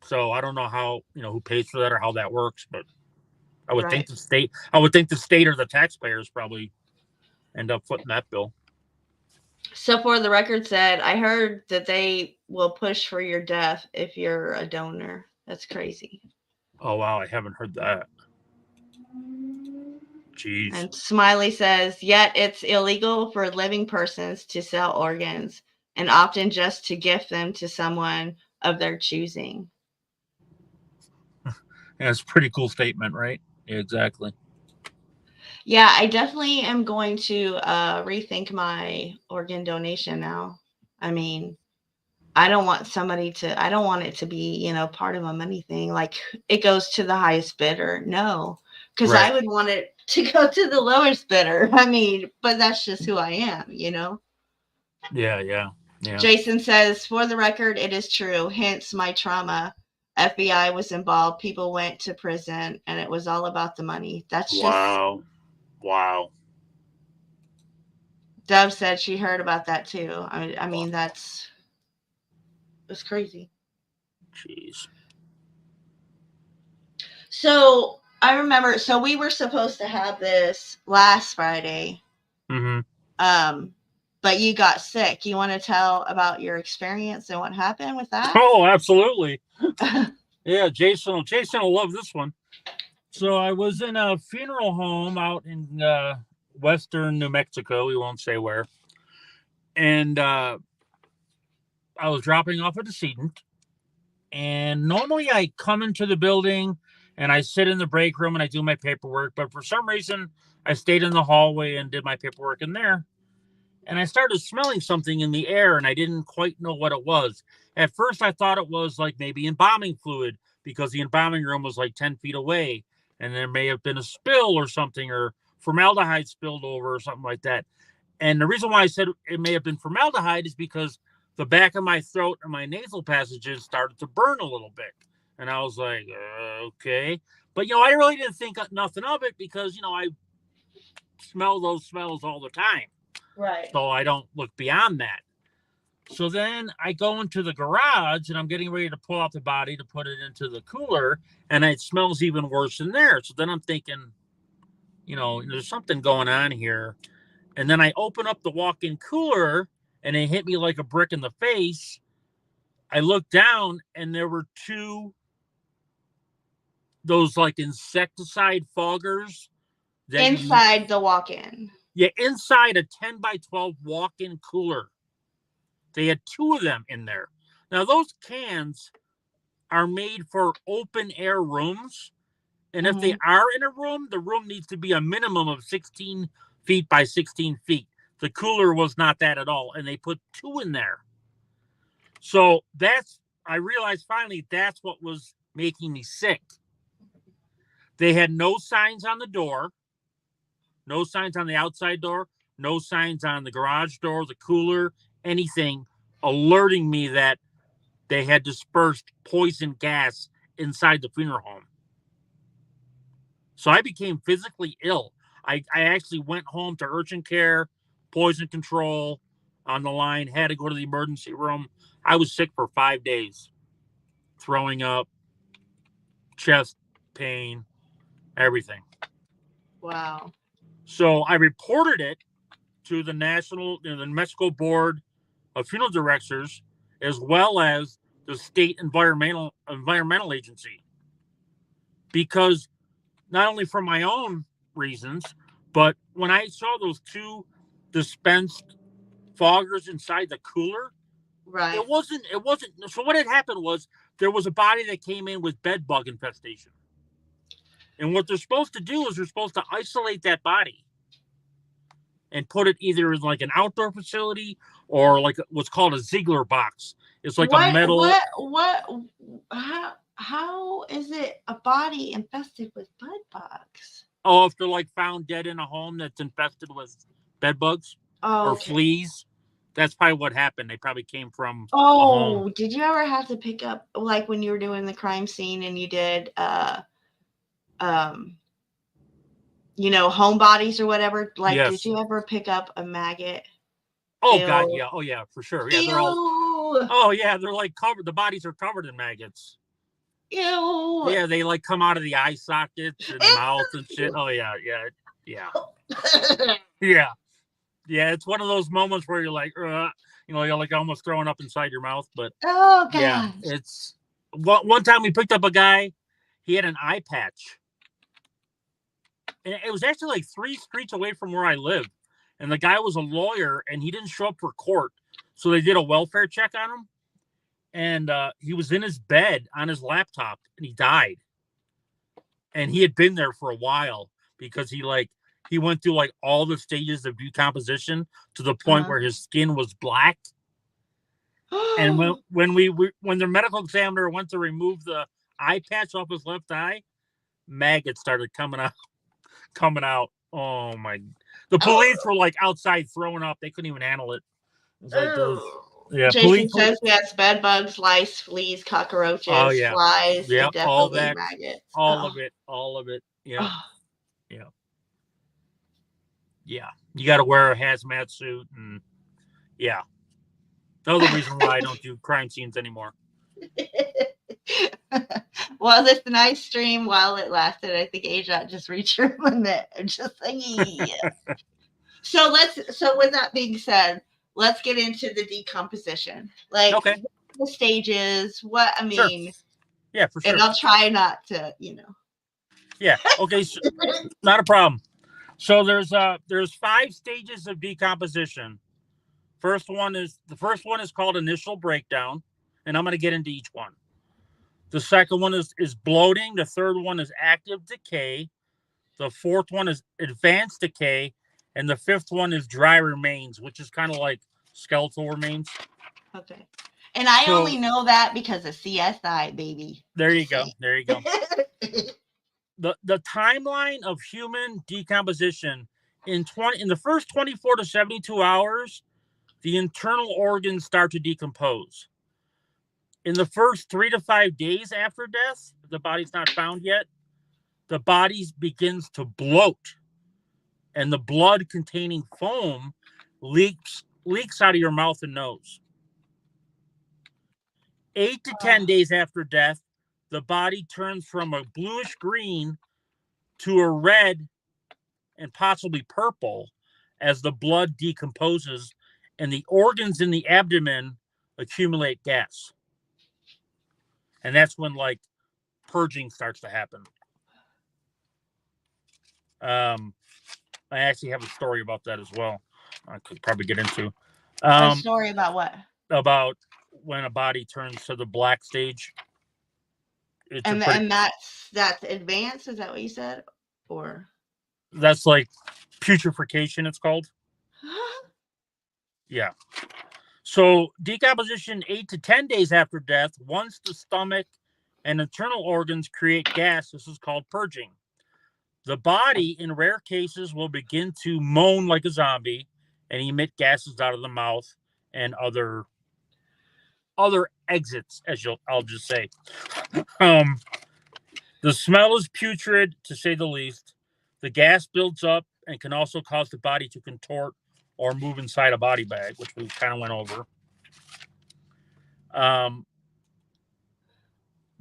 So I don't know how, who pays for that or how that works, but I would think the state or the taxpayers probably end up footing that bill. So for the record said, I heard that they will push for your death if you're a donor. That's crazy. Oh, wow. I haven't heard that. Jeez. And Smiley says, yet it's illegal for living persons to sell organs, and often just to gift them to someone of their choosing. Yeah, it's a pretty cool statement, right? Yeah, exactly. Yeah, I definitely am going to rethink my organ donation now. I mean, I don't want it to be, you know, part of a money thing. Like it goes to the highest bidder. No, because I would want it to go to the lowest bidder. I mean, but that's just who I am, you know? Yeah. Jason says, for the record, it is true. Hence my trauma. FBI was involved. People went to prison and it was all about the money. That's wow. Dove said she heard about that too. I mean, that's crazy. Jeez. So I remember, we were supposed to have this last Friday. But you got sick. You want to tell about your experience and what happened with that? Oh, absolutely. Yeah, Jason will love this one. So I was in a funeral home out in western New Mexico. We won't say where. And I was dropping off a decedent. And normally I come into the building and I sit in the break room and I do my paperwork. But for some reason, I stayed in the hallway and did my paperwork in there. And I started smelling something in the air and I didn't quite know what it was. At first, I thought it was like maybe embalming fluid because the embalming room was like 10 feet away. And there may have been a spill or something, or formaldehyde spilled over or something like that. And the reason why I said it may have been formaldehyde is because the back of my throat and my nasal passages started to burn a little bit. And I was like, okay. But, you know, I really didn't think nothing of it because, you know, I smell those smells all the time. Right. So I don't look beyond that. So then I go into the garage and I'm getting ready to pull out the body to put it into the cooler. And it smells even worse in there. So then I'm thinking, you know, there's something going on here. And then I open up the walk-in cooler and it hit me like a brick in the face. I looked down and there were those like insecticide foggers. Inside the walk-in. Yeah, inside a 10 by 12 walk-in cooler. They had 2 of them in there. Now, those cans are made for open air rooms. And if they are in a room, the room needs to be a minimum of 16 feet by 16 feet. The cooler was not that at all. And they put 2 in there. So I realized finally that's what was making me sick. They had no signs on the door, no signs on the outside door, no signs on the garage door, the cooler, anything alerting me that they had dispersed poison gas inside the funeral home. So I became physically ill. I actually went home to urgent care, poison control on the line, had to go to the emergency room. I was sick for 5 days, throwing up, chest pain, everything. Wow. So I reported it to the New Mexico Board of Funeral Directors, as well as the state environmental agency, because not only for my own reasons, but when I saw those 2 dispensed foggers inside the cooler, right, it wasn't. So what had happened was there was a body that came in with bed bug infestation, and what they're supposed to do is they're supposed to isolate that body and put it either in like an outdoor facility or like what's called a Ziegler box. It's like a metal. How is it a body infested with bed bugs? Oh, if they're like found dead in a home that's infested with bed bugs or fleas, that's probably what happened. They probably came from a home. Did you ever have to pick up, like when you were doing the crime scene and you did you know, home bodies or whatever? Like, yes. Did you ever pick up a maggot? Oh, ew. God, yeah. Oh, yeah, for sure. Yeah, they're all. Oh, yeah, they're like covered. The bodies are covered in maggots. Ew. Yeah, they like come out of the eye sockets and mouth and shit. Oh, yeah. Yeah. It's one of those moments where you're like, you know, you're like almost throwing up inside your mouth. But oh, God. Yeah, it's one time we picked up a guy. He had an eye patch. And it was actually like 3 streets away from where I live. And the guy was a lawyer and he didn't show up for court. So they did a welfare check on him. And he was in his bed on his laptop and he died. And he had been there for a while because he went through like all the stages of decomposition to the point where his skin was black. And when the medical examiner went to remove the eye patch off his left eye, maggots started coming out. Oh my! The police were like outside throwing up. They couldn't even handle it. It was like those. Yeah, Jason says yes, bed bugs, lice, fleas, cockroaches, flies, yeah, and all definitely that, maggots. all of it. Yeah, yeah. You got to wear a hazmat suit, and another reason why I don't do crime scenes anymore. Well, this nice stream, while it lasted, I think Asia just reached her limit. I'm just like, yeah. So with that being said, let's get into the decomposition. Like, okay. The stages, what I mean. Sure. Yeah, for sure. And I'll try not to, Yeah. Okay. So, not a problem. So there's 5 stages of decomposition. The first one is called initial breakdown, and I'm going to get into each one. The second one is bloating. The third one is active decay. The fourth one is advanced decay, and the fifth one is dry remains, which is kind of like skeletal remains. Okay. And I only know that because of CSI, baby. There you go. The timeline of human decomposition in the first 24 to 72 hours, the internal organs start to decompose. In the first 3 to 5 days after death, the body's not found yet, the body begins to bloat, and the blood containing foam leaks out of your mouth and nose. 8 to 10 days after death, the body turns from a bluish green to a red and possibly purple as the blood decomposes and the organs in the abdomen accumulate gas. And that's when purging starts to happen. I actually have a story about that as well. I could probably get into. A story about what? About when a body turns to the black stage. And that's advanced. Is that what you said? Or that's like putrefaction, it's called. Yeah. So decomposition 8 to 10 days after death, once the stomach and internal organs create gas, this is called purging. The body, in rare cases, will begin to moan like a zombie and emit gases out of the mouth and other exits, I'll just say. The smell is putrid, to say the least. The gas builds up and can also cause the body to contort or move inside a body bag, which we kind of went over.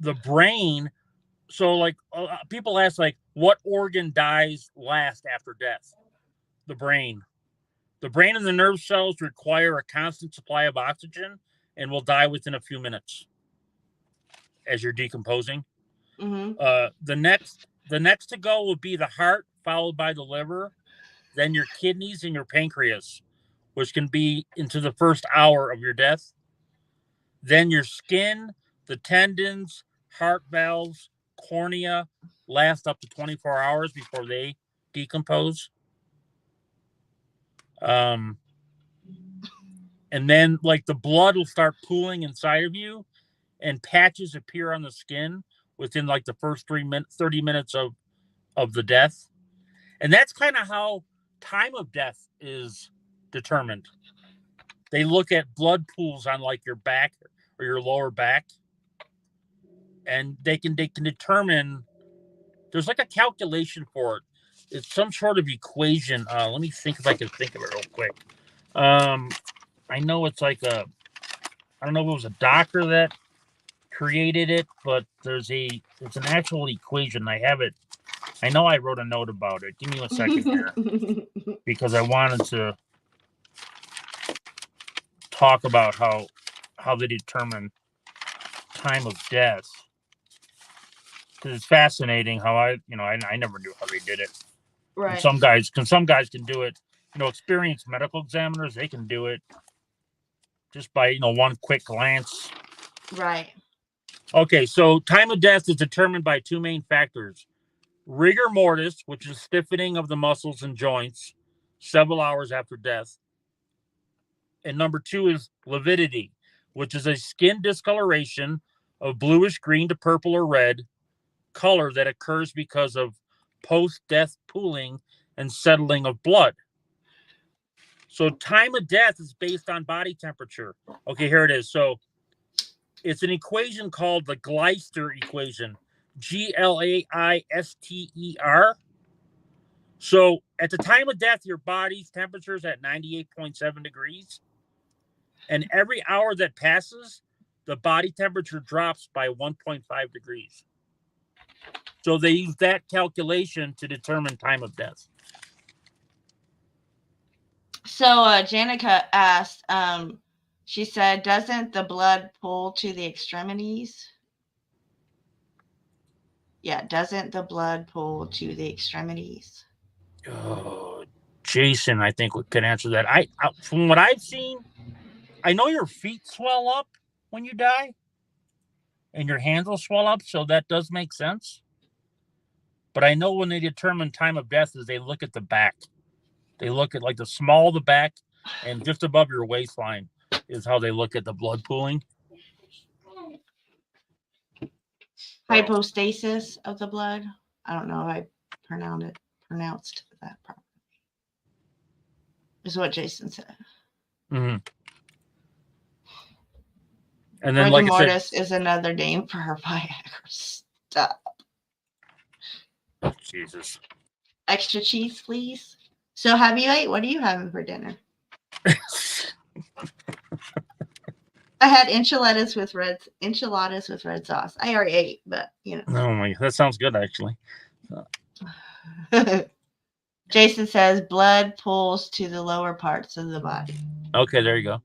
The brain, so people ask, what organ dies last after death? The brain. The brain and the nerve cells require a constant supply of oxygen and will die within a few minutes as you're decomposing. Mm-hmm. The next to go will be the heart, followed by the liver, then your kidneys and your pancreas, which can be into the first hour of your death. Then your skin, the tendons, heart valves, cornea last up to 24 hours before they decompose. And then the blood will start pooling inside of you and patches appear on the skin within the first 30 minutes of the death. And that's kind of how time of death is determined. They look at blood pools on your back or your lower back, and they can determine. There's a calculation for it. It's some sort of equation. Let me think if I can think of it real quick. I know it's I don't know if it was a doctor that created it, but it's an actual equation. I have it. I know I wrote a note about it. Give me 1 second here, because I wanted to talk about how they determine time of death, because it's fascinating how I never knew how they did it. Right. And some guys can do it. Experienced medical examiners, they can do it just by one quick glance. Right. Okay, so time of death is determined by 2 main factors: rigor mortis, which is stiffening of the muscles and joints several hours after death, and number 2 is lividity, which is a skin discoloration of bluish green to purple or red color that occurs because of post-death pooling and settling of blood. So time of death is based on body temperature. Okay, here it is. So it's an equation called the Gleister equation, Glaister. So at the time of death, your body's temperature is at 98.7 degrees. And every hour that passes, the body temperature drops by 1.5 degrees. So they use that calculation to determine time of death. So Janica asked, she said, doesn't the blood pool to the extremities? Yeah, doesn't the blood pool to the extremities? Oh, Jason, I think can answer that. I from what I've seen, I know your feet swell up when you die, and your hands will swell up, so that does make sense. But I know when they determine time of death is they look at the back. They look at like the small of the back and just above your waistline is how they look at the blood pooling. Hypostasis of the blood. I don't know if I pronounced that properly. Is what Jason said. Mm-hmm. And then, rigor like mortis I said, is another name for her Viagra. Stop. Jesus. Extra cheese, please. So have you ate? What are you having for dinner? I had enchiladas with red sauce. I already ate, but you know. Oh my, that sounds good actually. Jason says blood pools to the lower parts of the body. Okay, there you go.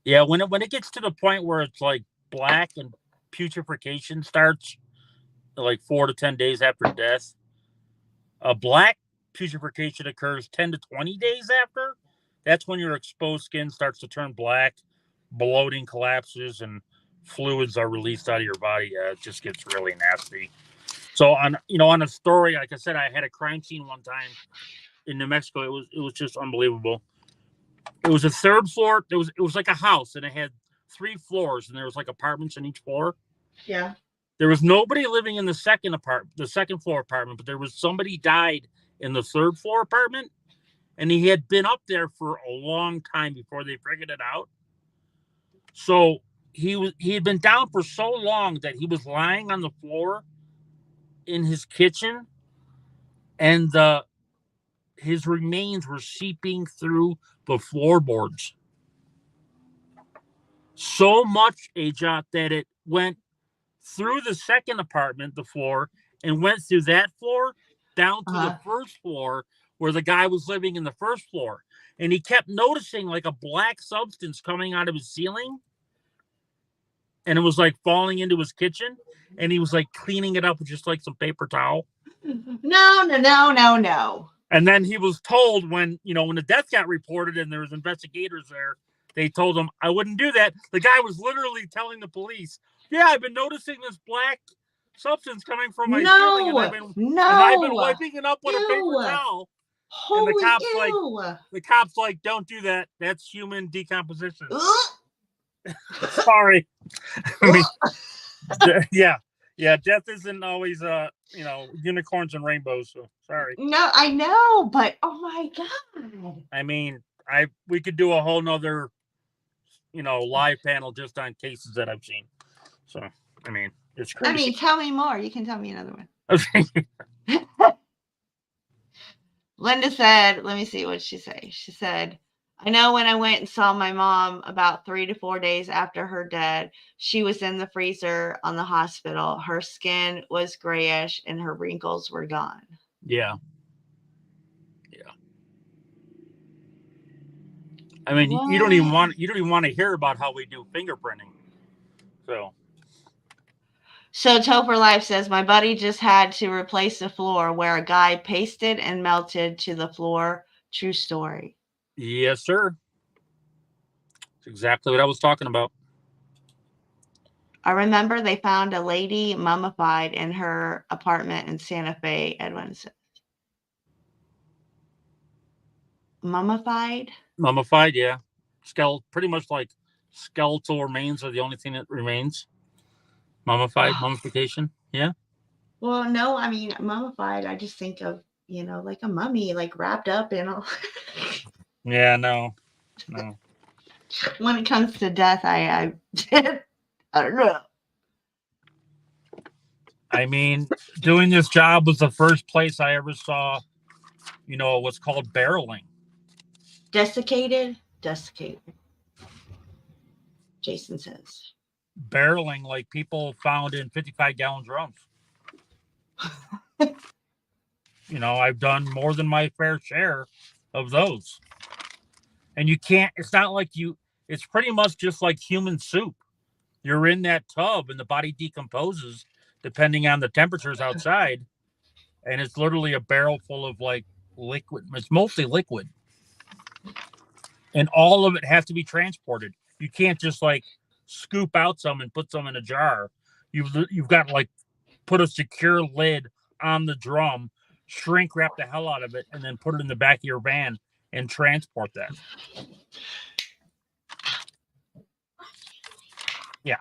Yeah, when it gets to the point where it's like black and putrefaction starts, like 4 to 10 days after death. A black putrefaction occurs 10 to 20 days after. That's when your exposed skin starts to turn black, bloating collapses, and fluids are released out of your body. Yeah, it just gets really nasty. So on a story, like I said, I had a crime scene one time in New Mexico. It was just unbelievable. It was a third floor. It was like a house, and it had 3 floors, and there was like apartments in each floor. Yeah. There was nobody living in the second floor apartment, but there was somebody died in the 3rd floor apartment, and he had been up there for a long time before they figured it out. So he had been down for so long that he was lying on the floor in his kitchen, and his remains were seeping through the floorboards. So much, Ajot, that it went through the second apartment, the floor, and went through that floor down to the 1st floor where the guy was living in the 1st floor. And he kept noticing like a black substance coming out of his ceiling. And it was like falling into his kitchen. And he was like cleaning it up with just like some paper towel. No. And then he was told when the death got reported and there was investigators there, they told him, I wouldn't do that. The guy was literally telling the police, yeah, I've been noticing this black substance coming from my ceiling, and I've been wiping it up with a paper towel. And the cops like, don't do that. That's human decomposition. Sorry. I mean, yeah, death isn't always unicorns and rainbows. So sorry. No, I know, but oh my God. I mean, we could do a whole nother live panel just on cases that I've seen. So I mean, it's crazy. I mean, tell me more. You can tell me another one. Okay. Linda said, let me see what she said. She said, I know when I went and saw my mom about 3 to 4 days after her death, she was in the freezer on the hospital. Her skin was grayish and her wrinkles were gone. Yeah. I mean, you don't even want to hear about how we do fingerprinting. So Topher Life says, my buddy just had to replace the floor where a guy pasted and melted to the floor. True story. Yes, sir. That's exactly what I was talking about. I remember they found a lady mummified in her apartment in Santa Fe, Edwin says. mummified. Mummified, yeah. Pretty much like skeletal remains are the only thing that remains. Mummified, mummification, yeah. Well, no, I mean mummified. I just think of like a mummy, like wrapped up in all. Yeah, no. When it comes to death, I don't know. I mean, doing this job was the first place I ever saw, what's called barreling. Desiccated. Jason says. Barreling, like people found in 55-gallon drums. I've done more than my fair share of those. And it's not like it's pretty much just like human soup. You're in that tub and the body decomposes depending on the temperatures outside. And it's literally a barrel full of like liquid. It's mostly liquid. And all of it has to be transported. You can't just like scoop out some and put some in a jar. You've got to like put a secure lid on the drum, shrink wrap the hell out of it, and then put it in the back of your van and transport that. Yeah.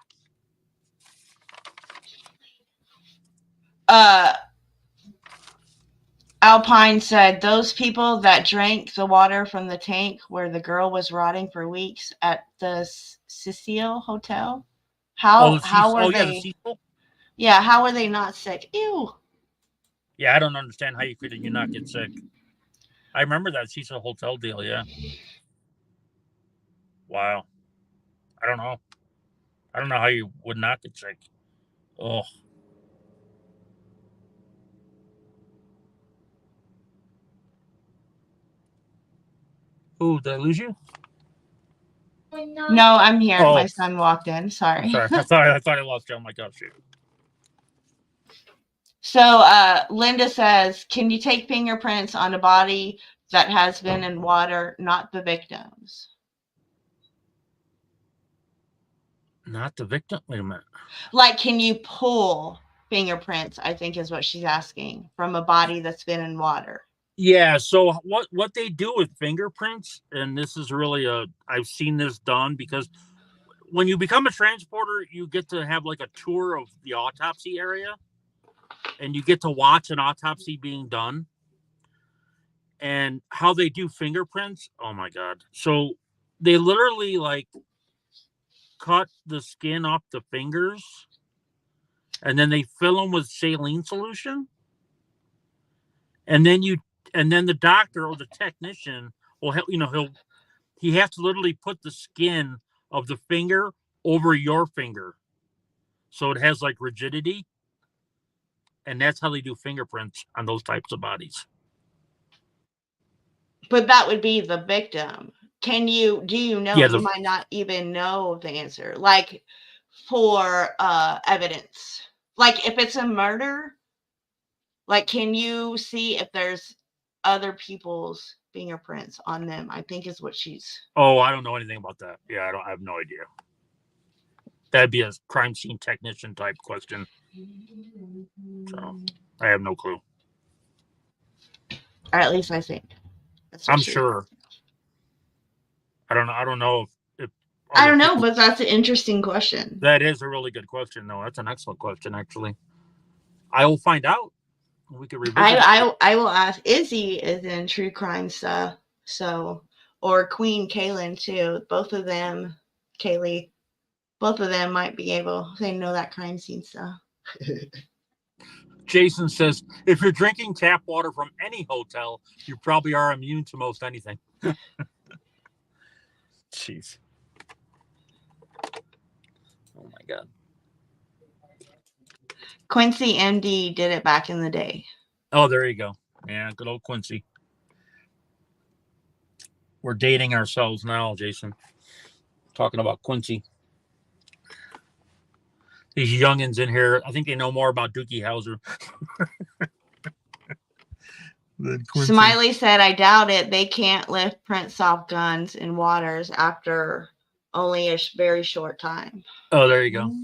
Alpine said those people that drank the water from the tank where the girl was rotting for weeks at the Cecil Hotel. How were they? Yeah, how were they not sick? Ew. Yeah, I don't understand how you not get sick. I remember that Cecil Hotel deal. Yeah. Wow. I don't know how you would not get sick. Oh. Oh, did I lose you? No, I'm here. Oh. My son walked in. Sorry. I thought I lost you. Oh my gosh. So Linda says, can you take fingerprints on a body that has been in water, not the victims? Not the victim? Wait a minute. Like, can you pull fingerprints, I think is what she's asking, from a body that's been in water? Yeah, so what they do with fingerprints, and this is really I've seen this done because when you become a transporter, you get to have like a tour of the autopsy area, and you get to watch an autopsy being done. And how they do fingerprints, oh my God. So they literally like cut the skin off the fingers, and then they fill them with saline solution, and then the doctor or the technician will help. He has to literally put the skin of the finger over your finger, so it has like rigidity, and that's how they do fingerprints on those types of bodies. But that would be the victim. Do you know? Yeah, you might not even know the answer. Like for evidence, like if it's a murder, like can you see if there's other people's fingerprints on them? I think is what she's. Oh, I don't know anything about that. Yeah, I have no idea. That'd be a crime scene technician type question. So I have no clue. Or at least I think. I'm sure. I don't know if I don't know, but that's an interesting question. That is a really good question, though. That's an excellent question, actually. I will find out. We could revisit. I will ask. Izzy is in true crime stuff, or Queen Kaylin too. Both of them, Kaylee, both of them might be able. They know that crime scene stuff. Jason says, if you're drinking tap water from any hotel, you probably are immune to most anything. Jeez. Oh my God. Quincy MD did it back in the day. Oh, there you go. Yeah, good old Quincy. We're dating ourselves now, Jason. Talking about Quincy. These youngins in here, I think they know more about Dookie Howser. Smiley said, I doubt it. They can't lift prints off guns in waters after only a very short time. Oh, there you go.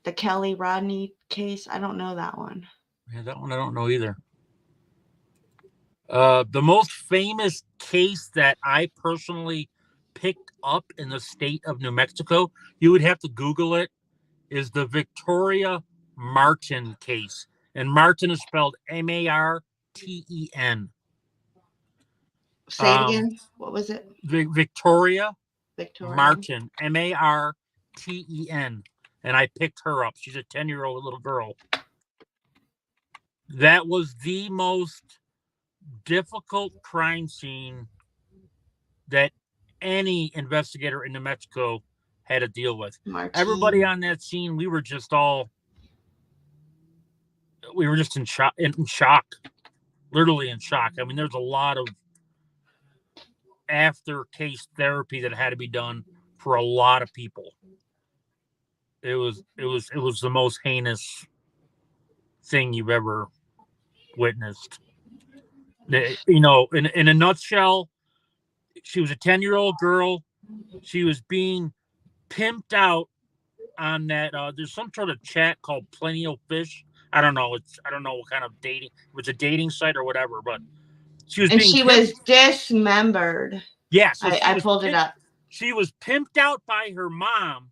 The Kelly Rodney case, I don't know that one. Yeah, that one I don't know either. The most famous case that I personally picked up in the state of New Mexico, you would have to Google it, is the Victoria Martin case. And Martin is spelled Marten. Say it again. What was it? Victoria Martin, Marten. And I picked her up. She's a 10-year-old little girl. That was the most difficult crime scene that any investigator in New Mexico had to deal with. Everybody on that scene, we were just in shock, literally in shock. I mean, there's a lot of after case therapy that had to be done for a lot of people. It was the most heinous thing you've ever witnessed. You know, in a nutshell, she was a 10-year-old girl. She was being pimped out on that. There's some sort of chat called Plenty of Fish. I don't know what kind of dating. It was a dating site or whatever, but she was was dismembered. Yeah, so I pulled it up. She was pimped out by her mom.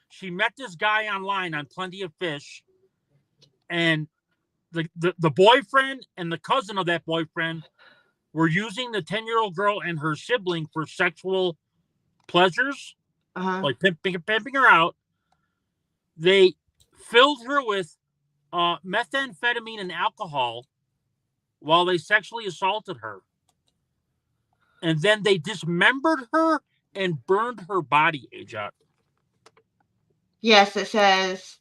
She met this guy online on Plenty of Fish, and the boyfriend and the cousin of that boyfriend were using the 10-year-old girl and her sibling for sexual pleasures, like pimping her out. They filled her with methamphetamine and alcohol while they sexually assaulted her. And then they dismembered her and burned her body, AJ. Yes, it says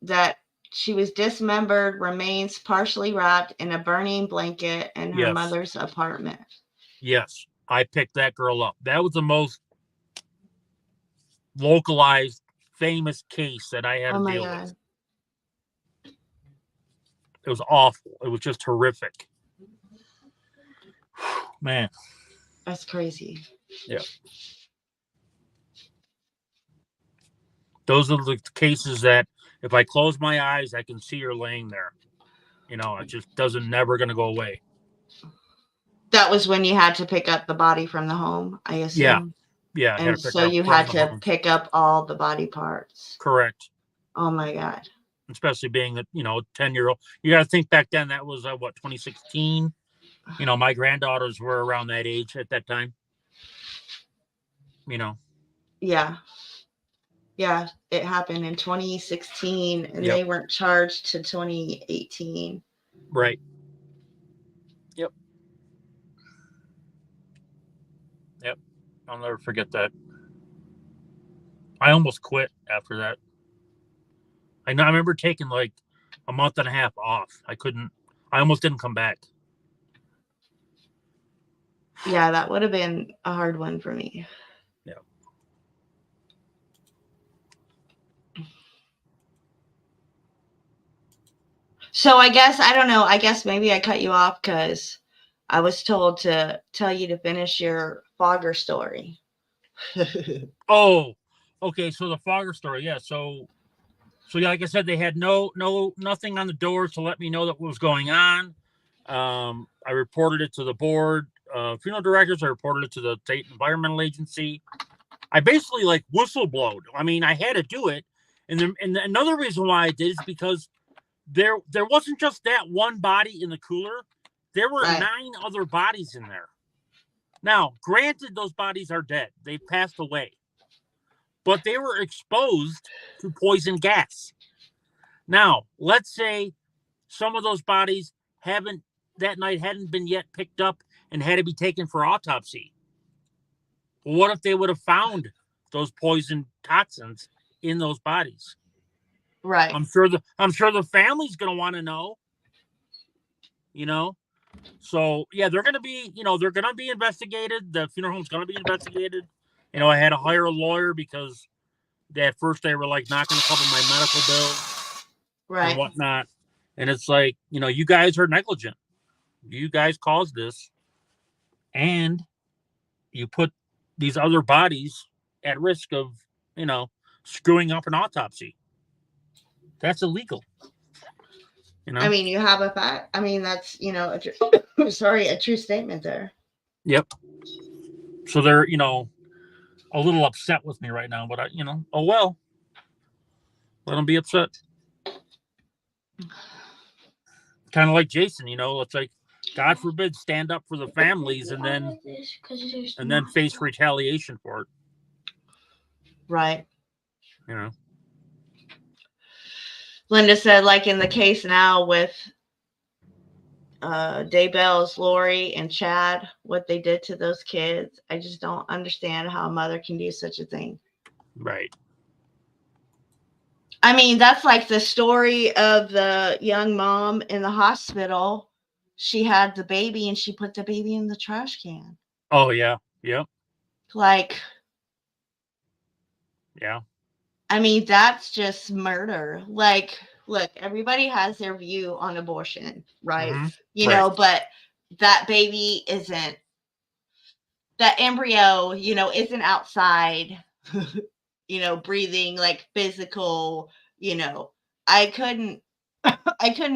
that she was dismembered, remains partially wrapped in a burning blanket in her mother's apartment. Yes, I picked that girl up. That was the most localized, famous case that I had to deal with. It was awful. It was just horrific. Man. That's crazy. Yeah. Those are the cases that if I close my eyes, I can see her laying there. You know, it just never going to go away. That was when you had to pick up the body from the home, I assume. Yeah. And so you had to pick up all the body parts. Correct. Oh my God. Especially being a 10-year-old. You got to think back then that was 2016. You know, my granddaughters were around that age at that time. You know. Yeah. Yeah, it happened in 2016, and they weren't charged to 2018. Right. Yep. I'll never forget that. I almost quit after that. I remember taking like a month and a half off. I almost didn't come back. Yeah, that would have been a hard one for me. Yeah. So I guess, I don't know, I guess maybe I cut you off because I was told to tell you to finish your Fogger story. Oh, okay. So the Fogger story. Yeah. So yeah, like I said, they had nothing on the doors to let me know that what was going on. I reported it to the board, funeral directors. I reported it to the state environmental agency. I basically whistleblowed. I mean, I had to do it. And another reason why I did is because there wasn't just that one body in the cooler. There were 9 other bodies in there. Now, granted, those bodies are dead. They've passed away. But they were exposed to poison gas. Now, let's say some of those bodies hadn't been yet picked up and had to be taken for autopsy. Well, what if they would have found those poison toxins in those bodies? Right. I'm sure the family's going to want to know. You know? So, yeah, they're going to be investigated. The funeral home's going to be investigated. You know, I had to hire a lawyer because at first they were not going to cover my medical bills and whatnot. And it's like, you guys are negligent. You guys caused this. And you put these other bodies at risk of, screwing up an autopsy. That's illegal. You know? I mean, you have a fact. I mean, that's, you know, a true statement there. Yep. So they're, you know, a little upset with me right now, but you know, oh well. Let them be upset. Kind of like Jason, you know, it's like, God forbid, stand up for the families and then face retaliation for it. Right. You know. Linda said, like in the case now with Daybell's, Lori, and Chad, what they did to those kids, I just don't understand how a mother can do such a thing. Right. I mean, that's like the story of the young mom in the hospital. She had the baby and she put the baby in the trash can. Oh, yeah. Yep. Like, yeah. I mean, that's just murder. Like, look, everybody has their view on abortion, right? Mm-hmm. You know, but that baby isn't, that embryo, you know, isn't outside, you know, breathing, like physical, you know. I couldn't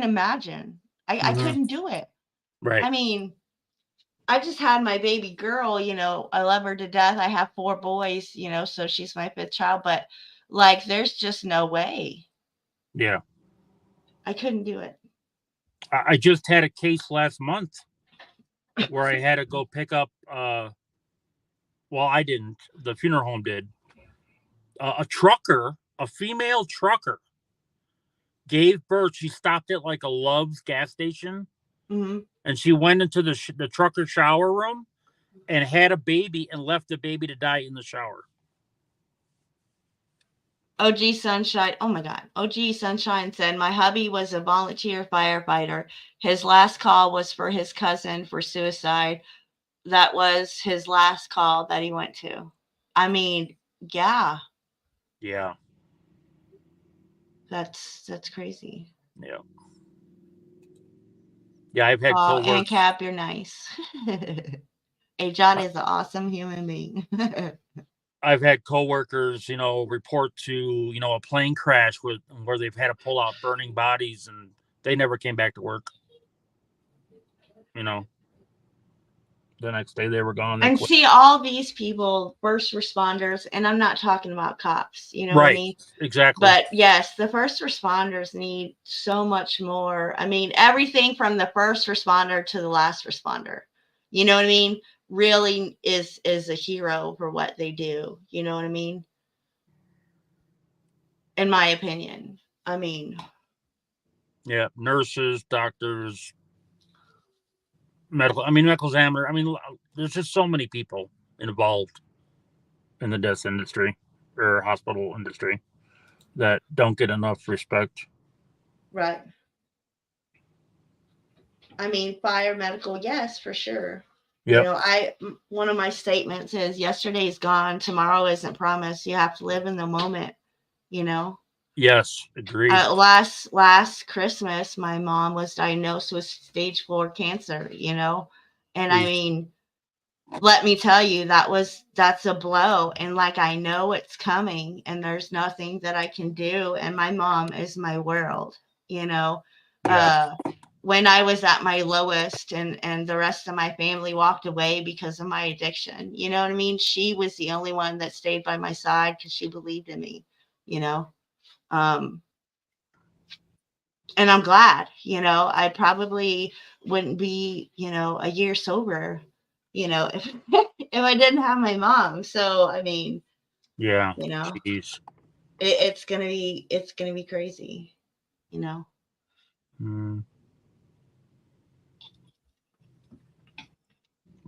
imagine. I couldn't do it. Right. I mean, I just had my baby girl, you know, I love her to death. I have 4 boys, you know, so she's my 5th child, but like, there's just no way. Yeah. I couldn't do it. I just had a case last month where I had to go pick up, well, I didn't. The funeral home did. A trucker, a female trucker, gave birth. She stopped at like a Love's gas station, and she went into the trucker shower room and had a baby and left the baby to die in the shower. OG Sunshine. Oh my God. OG Sunshine said, my hubby was a volunteer firefighter. His last call was for his cousin for suicide. That was his last call that he went to. I mean, yeah. Yeah. That's crazy. Yeah. Yeah, I've had coworkers. And Cap, you're nice. Hey, John is an awesome human being. I've had coworkers, you know, report to, you know, a plane crash where they've had to pull out burning bodies and they never came back to work. You know, the next day they were gone. And see, all these people, first responders, and I'm not talking about cops, you know what I mean? Exactly. But yes, the first responders need so much more. I mean, everything from the first responder to the last responder, you know what I mean? Really is a hero for what they do. You know what I mean? In my opinion. I mean. Yeah, nurses, doctors, medical examiner. I mean, there's just so many people involved in the death industry or hospital industry that don't get enough respect. Right. I mean, fire, medical, yes, for sure. Yep. You know, one of my statements is yesterday's gone, tomorrow isn't promised. You have to live in the moment, you know? Yes, agreed. Last Christmas, my mom was diagnosed with stage 4 cancer, you know? And I mean, let me tell you, that's a blow. And like, I know it's coming and there's nothing that I can do. And my mom is my world, you know? Yeah. When I was at my lowest and the rest of my family walked away because of my addiction, you know what I mean? She was the only one that stayed by my side because she believed in me, you know? And I'm glad, you know, I probably wouldn't be, you know, a year sober, you know, if I didn't have my mom. So, I mean, yeah, you know, geez. It's going to be crazy, you know?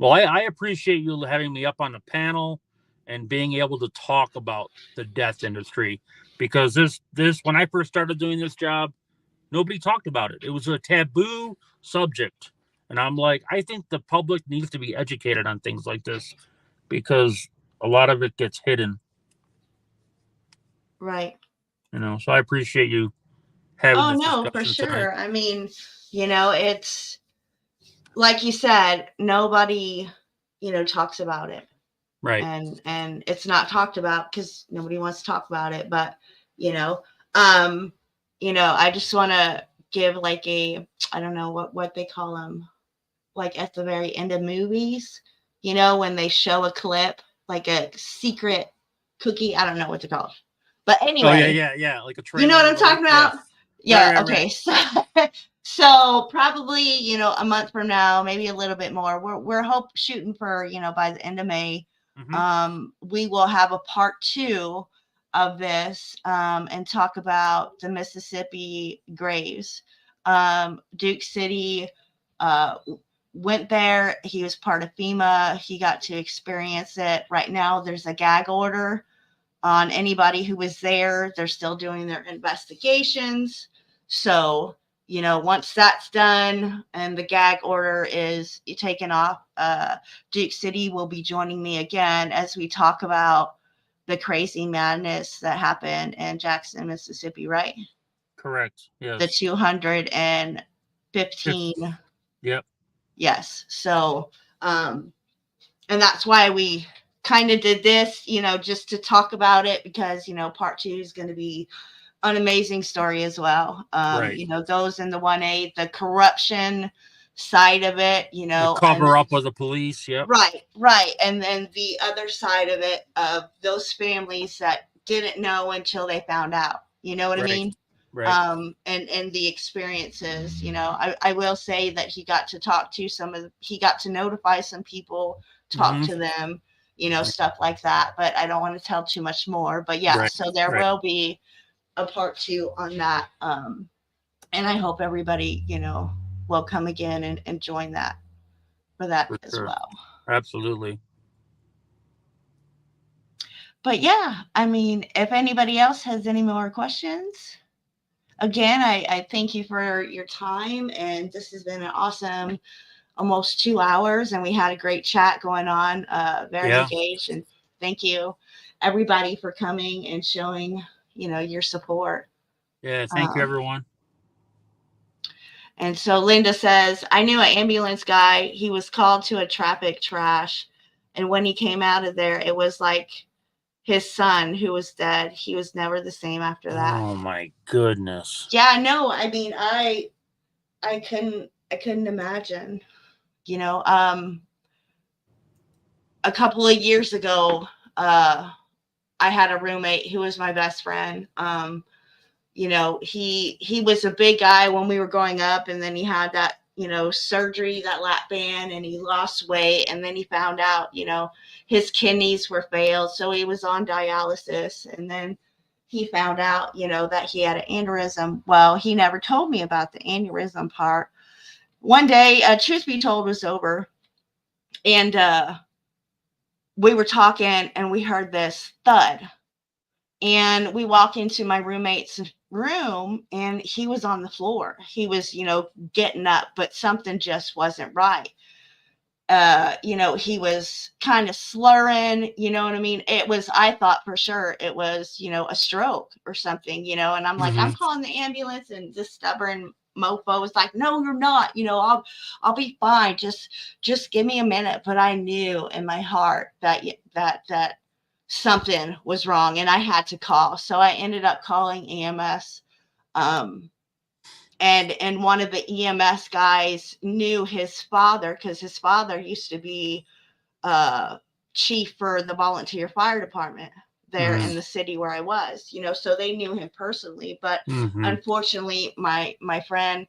Well, I appreciate you having me up on the panel and being able to talk about the death industry, because this when I first started doing this job, nobody talked about it. It was a taboo subject. And I'm like, I think the public needs to be educated on things like this because a lot of it gets hidden. Right. You know, so I appreciate you having this discussion for sure. tonight. I mean, you know, it's like you said, nobody, you know, talks about it. Right. And it's not talked about because nobody wants to talk about it. But, you know, I just want to give like I don't know what they call them, like at the very end of movies, you know, when they show a clip, like a secret cookie. I don't know what to call it. But anyway. Yeah. Like a trailer. You know what I'm talking about? Yeah. Yeah. Okay. Right. So probably, you know, a month from now, maybe a little bit more. We're shooting for, you know, by the end of May. We will have a part 2 of this and talk about the Mississippi graves. Dukecity went there. He was part of FEMA. He got to experience it. Right now, there's a gag order on anybody who was there. They're still doing their investigations. So, you know, once that's done and the gag order is taken off, Dukecity will be joining me again as we talk about the crazy madness that happened in Jackson, Mississippi, right? Correct. Yes. The 215. Yep. Yes. So, and that's why we kind of did this, you know, just to talk about it, because, you know, part 2 is going to be an amazing story as well. Right. You know, those in the 1A, the corruption side of it, you know, the cover up of the police. Yep. Right. And then the other side of it, of those families that didn't know until they found out, you know what I mean? Right. And the experiences, you know, I will say that he got to talk to he got to notify some people, talk to them, you know, stuff like that. But I don't want to tell too much more. But yeah, so there will be a part 2 on that. And I hope everybody, you know, will come again and join that for that as well. Absolutely. But yeah, I mean, if anybody else has any more questions, again, I thank you for your time. And this has been an awesome almost 2 hours, and we had a great chat going on, very engaged. And thank you everybody for coming and showing, you know, your support. Yeah. Thank you, everyone. And so Linda says, I knew an ambulance guy. He was called to a traffic crash. And when he came out of there, it was like his son who was dead. He was never the same after that. Oh my goodness. Yeah, I know. I mean, I couldn't imagine, you know, a couple of years ago, I had a roommate who was my best friend. You know, he was a big guy when we were growing up, and then he had that, you know, surgery, that lap band, and he lost weight, and then he found out, you know, his kidneys were failed, so he was on dialysis, and then he found out, you know, that he had an aneurysm. Well, he never told me about the aneurysm part. One day, truth be told, was over, and we were talking, and we heard this thud. And we walk into my roommate's room, and he was on the floor. He was, you know, getting up, but something just wasn't right. You know, he was kind of slurring, you know what I mean? I thought for sure it was, you know, a stroke or something, you know, and I'm like, I'm calling the ambulance, and this stubborn mofo was like, no, you're not, you know, I'll be fine. Just give me a minute. But I knew in my heart that something was wrong, and I had to call. So I ended up calling EMS. And one of the EMS guys knew his father, because his father used to be chief for the volunteer fire department there in the city where I was, you know, so they knew him personally. But unfortunately, my friend,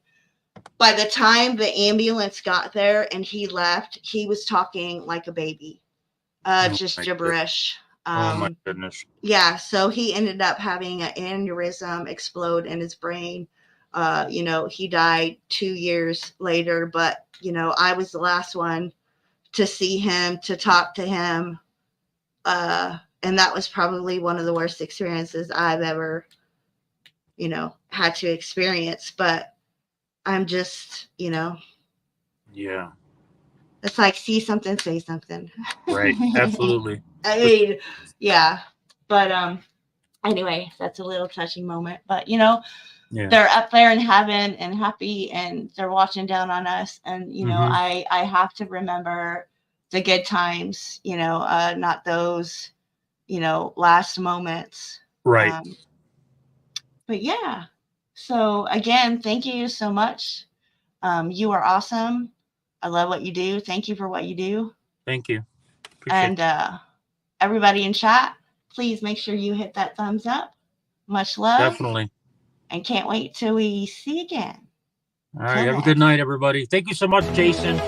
by the time the ambulance got there and he left, he was talking like a baby, just gibberish. Oh my goodness. Yeah, so he ended up having an aneurysm explode in his brain. You know, he died 2 years later, but, you know, I was the last one to see him, to talk to him. And that was probably one of the worst experiences I've ever, you know, had to experience. But I'm just, you know. Yeah. It's like, see something, say something. Right. Absolutely. I mean, yeah. But anyway, that's a little touching moment. But, you know, they're up there in heaven and happy, and they're watching down on us. And, you know, I have to remember the good times, you know, not those, you know, last moments. Right. But yeah. So again, thank you so much. You are awesome. I love what you do. Thank you for what you do. Thank you. Appreciate And everybody in chat, please make sure you hit that thumbs up. Much love. Definitely. And can't wait till we see again. All right. Have a good night, everybody. Thank you so much, Jason.